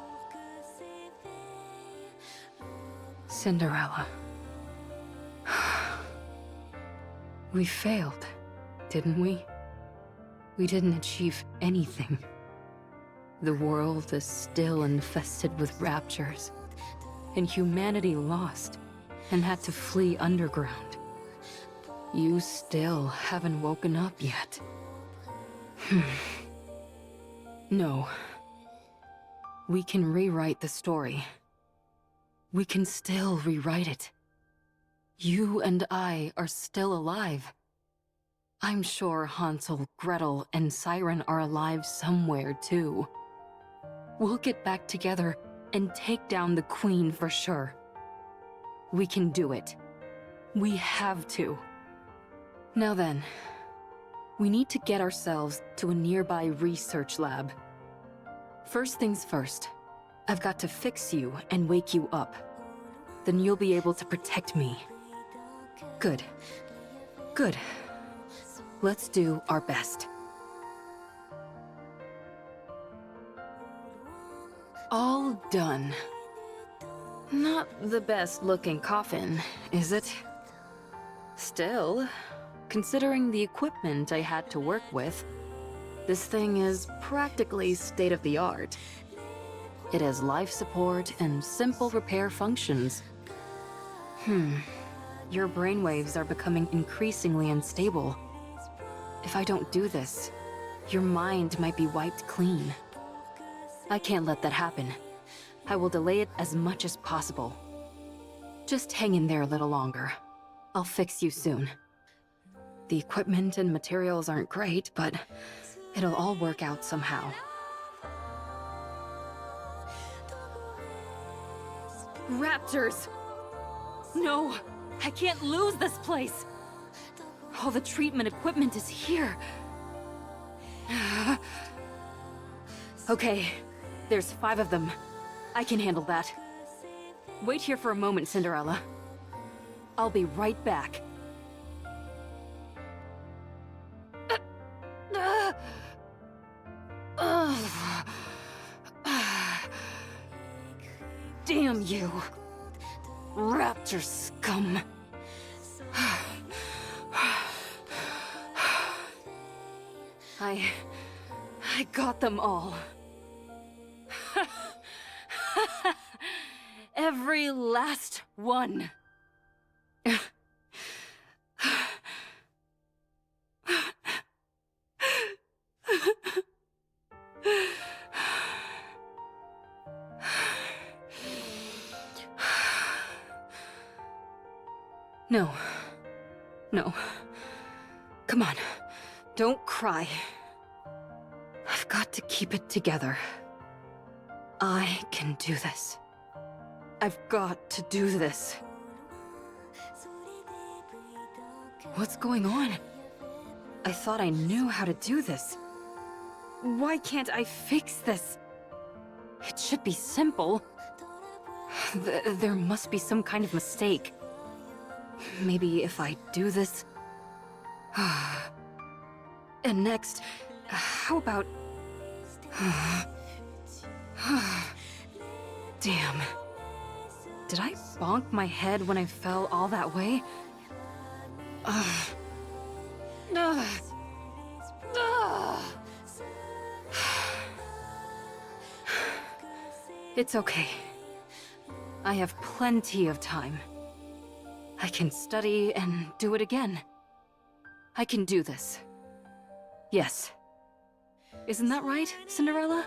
Cinderella. We failed, didn't we? We didn't achieve anything. The world is still infested with raptures, and humanity lost and had to flee underground. You still haven't woken up yet. No. We can rewrite the story. We can still rewrite it. You and I are still alive. I'm sure Hansel, Gretel, and Siren are alive somewhere, too. We'll get back together and take down the Queen for sure. We can do it. We have to. Now then, we need to get ourselves to a nearby research lab. First things first, I've got to fix you and wake you up. Then you'll be able to protect me. Good. Good. Let's do our best. All done. Not the best looking coffin, is it? Still, considering the equipment I had to work with, this thing is practically state-of-the-art. It has life support and simple repair functions. Your brainwaves are becoming increasingly unstable. If I don't do this, your mind might be wiped clean. I can't let that happen. I will delay it as much as possible. Just hang in there a little longer. I'll fix you soon. The equipment and materials aren't great, but it'll all work out somehow. Raptors! No! I can't lose this place! All the treatment equipment is here. Okay, there's 5 of them. I can handle that. Wait here for a moment, Cinderella. I'll be right back. Damn you! Raptor scum! I got them all. Every last one. No. No. Come on. Don't cry. I've got to keep it together. I can do this. I've got to do this. What's going on? I thought I knew how to do this. Why can't I fix this? It should be simple. There must be some kind of mistake. Maybe if I do this... And next, how about... Damn. Did I bonk my head when I fell all that way? It's okay. I have plenty of time. I can study and do it again. I can do this. Yes. Isn't that right, Cinderella?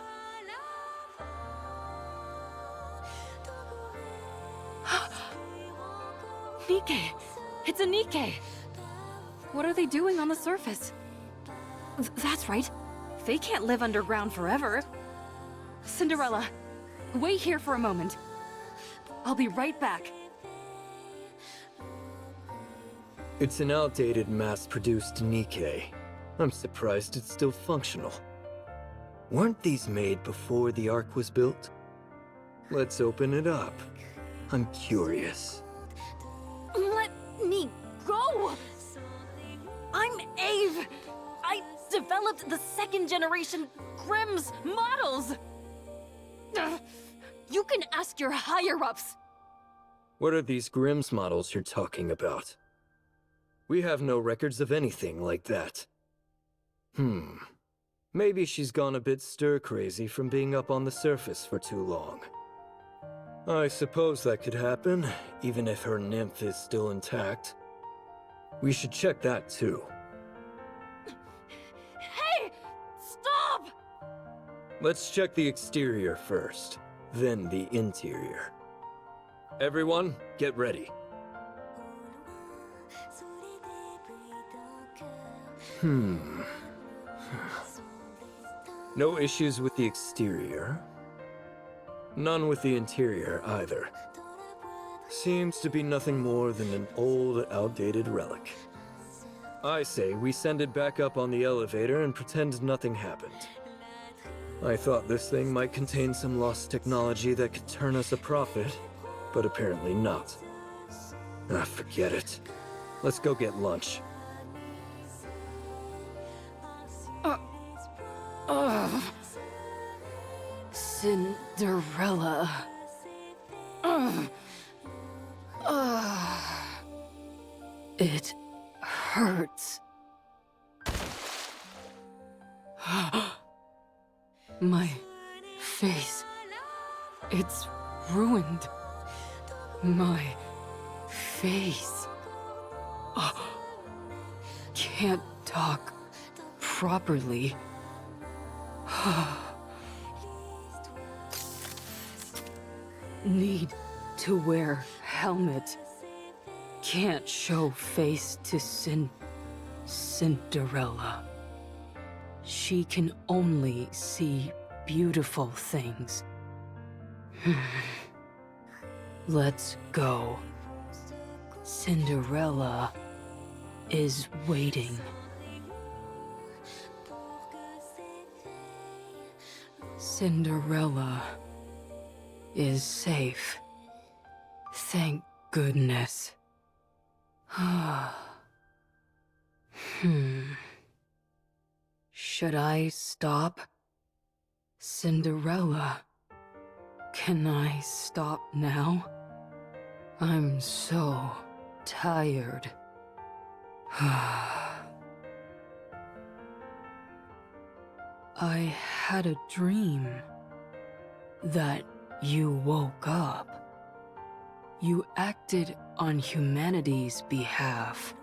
NIKKE! It's a NIKKE! What are they doing on the surface? That's right. They can't live underground forever. Cinderella, wait here for a moment. I'll be right back. It's an outdated mass-produced NIKKE. I'm surprised it's still functional. Weren't these made before the Ark was built? Let's open it up. I'm curious. Let me go! I'm Ave! I developed the second-generation Grimm's models! You can ask your higher-ups! What are these Grimm's models you're talking about? We have no records of anything like that. Maybe she's gone a bit stir-crazy from being up on the surface for too long. I suppose that could happen, even if her nymph is still intact. We should check that too. Hey! Stop! Let's check the exterior first, then the interior. Everyone, get ready. No issues with the exterior. None with the interior either. Seems to be nothing more than an old, outdated relic. I say we send it back up on the elevator and pretend nothing happened. I thought this thing might contain some lost technology that could turn us a profit, but apparently not. Ah, forget it. Let's go get lunch. Cinderella. It hurts. My face. It's ruined. My face. Can't talk properly. Need to wear helmet. Can't show face to Cinderella. She can only see beautiful things. Let's go. Cinderella is waiting. Cinderella is safe. Thank goodness. Should I stop? Cinderella, can I stop now? I'm so tired. I had a dream that you woke up. You acted on humanity's behalf.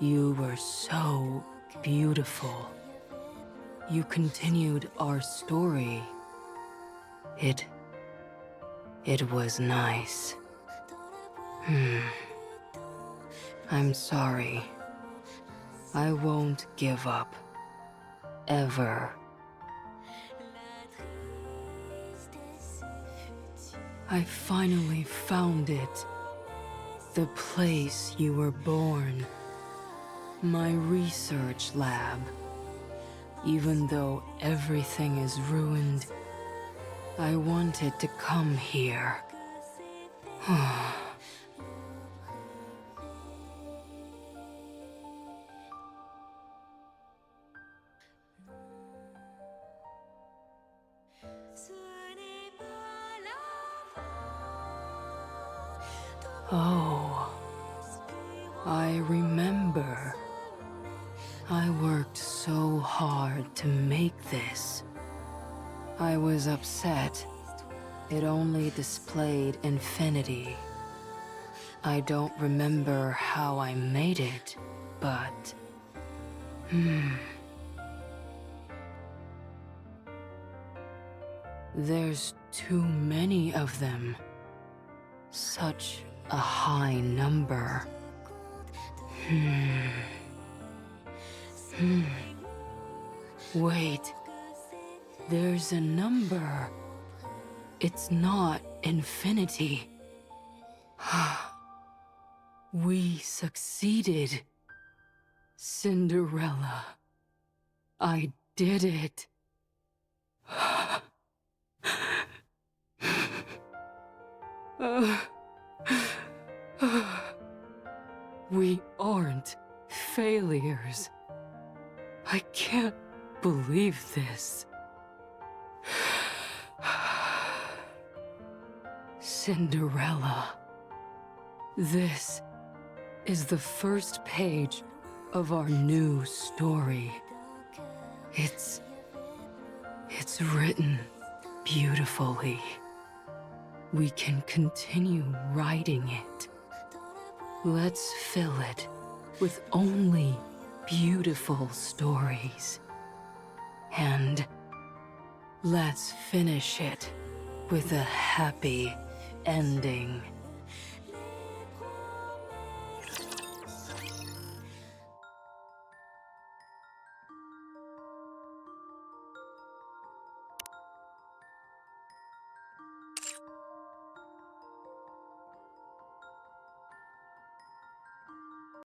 You were so beautiful. You continued our story. It was nice. I'm sorry. I won't give up. Ever. I finally found it. The place you were born. My research lab. Even though everything is ruined, I wanted to come here. Oh, I remember. I worked so hard to make this. I was upset. It only displayed infinity. I don't remember how I made it, but... There's too many of them. Such a high number. Wait. There's a number. It's not infinity. We succeeded. Cinderella. I did it. We aren't failures. I can't believe this. Cinderella. This is the first page of our new story. It's written beautifully. We can continue writing it. Let's fill it with only beautiful stories. And let's finish it with a happy ending.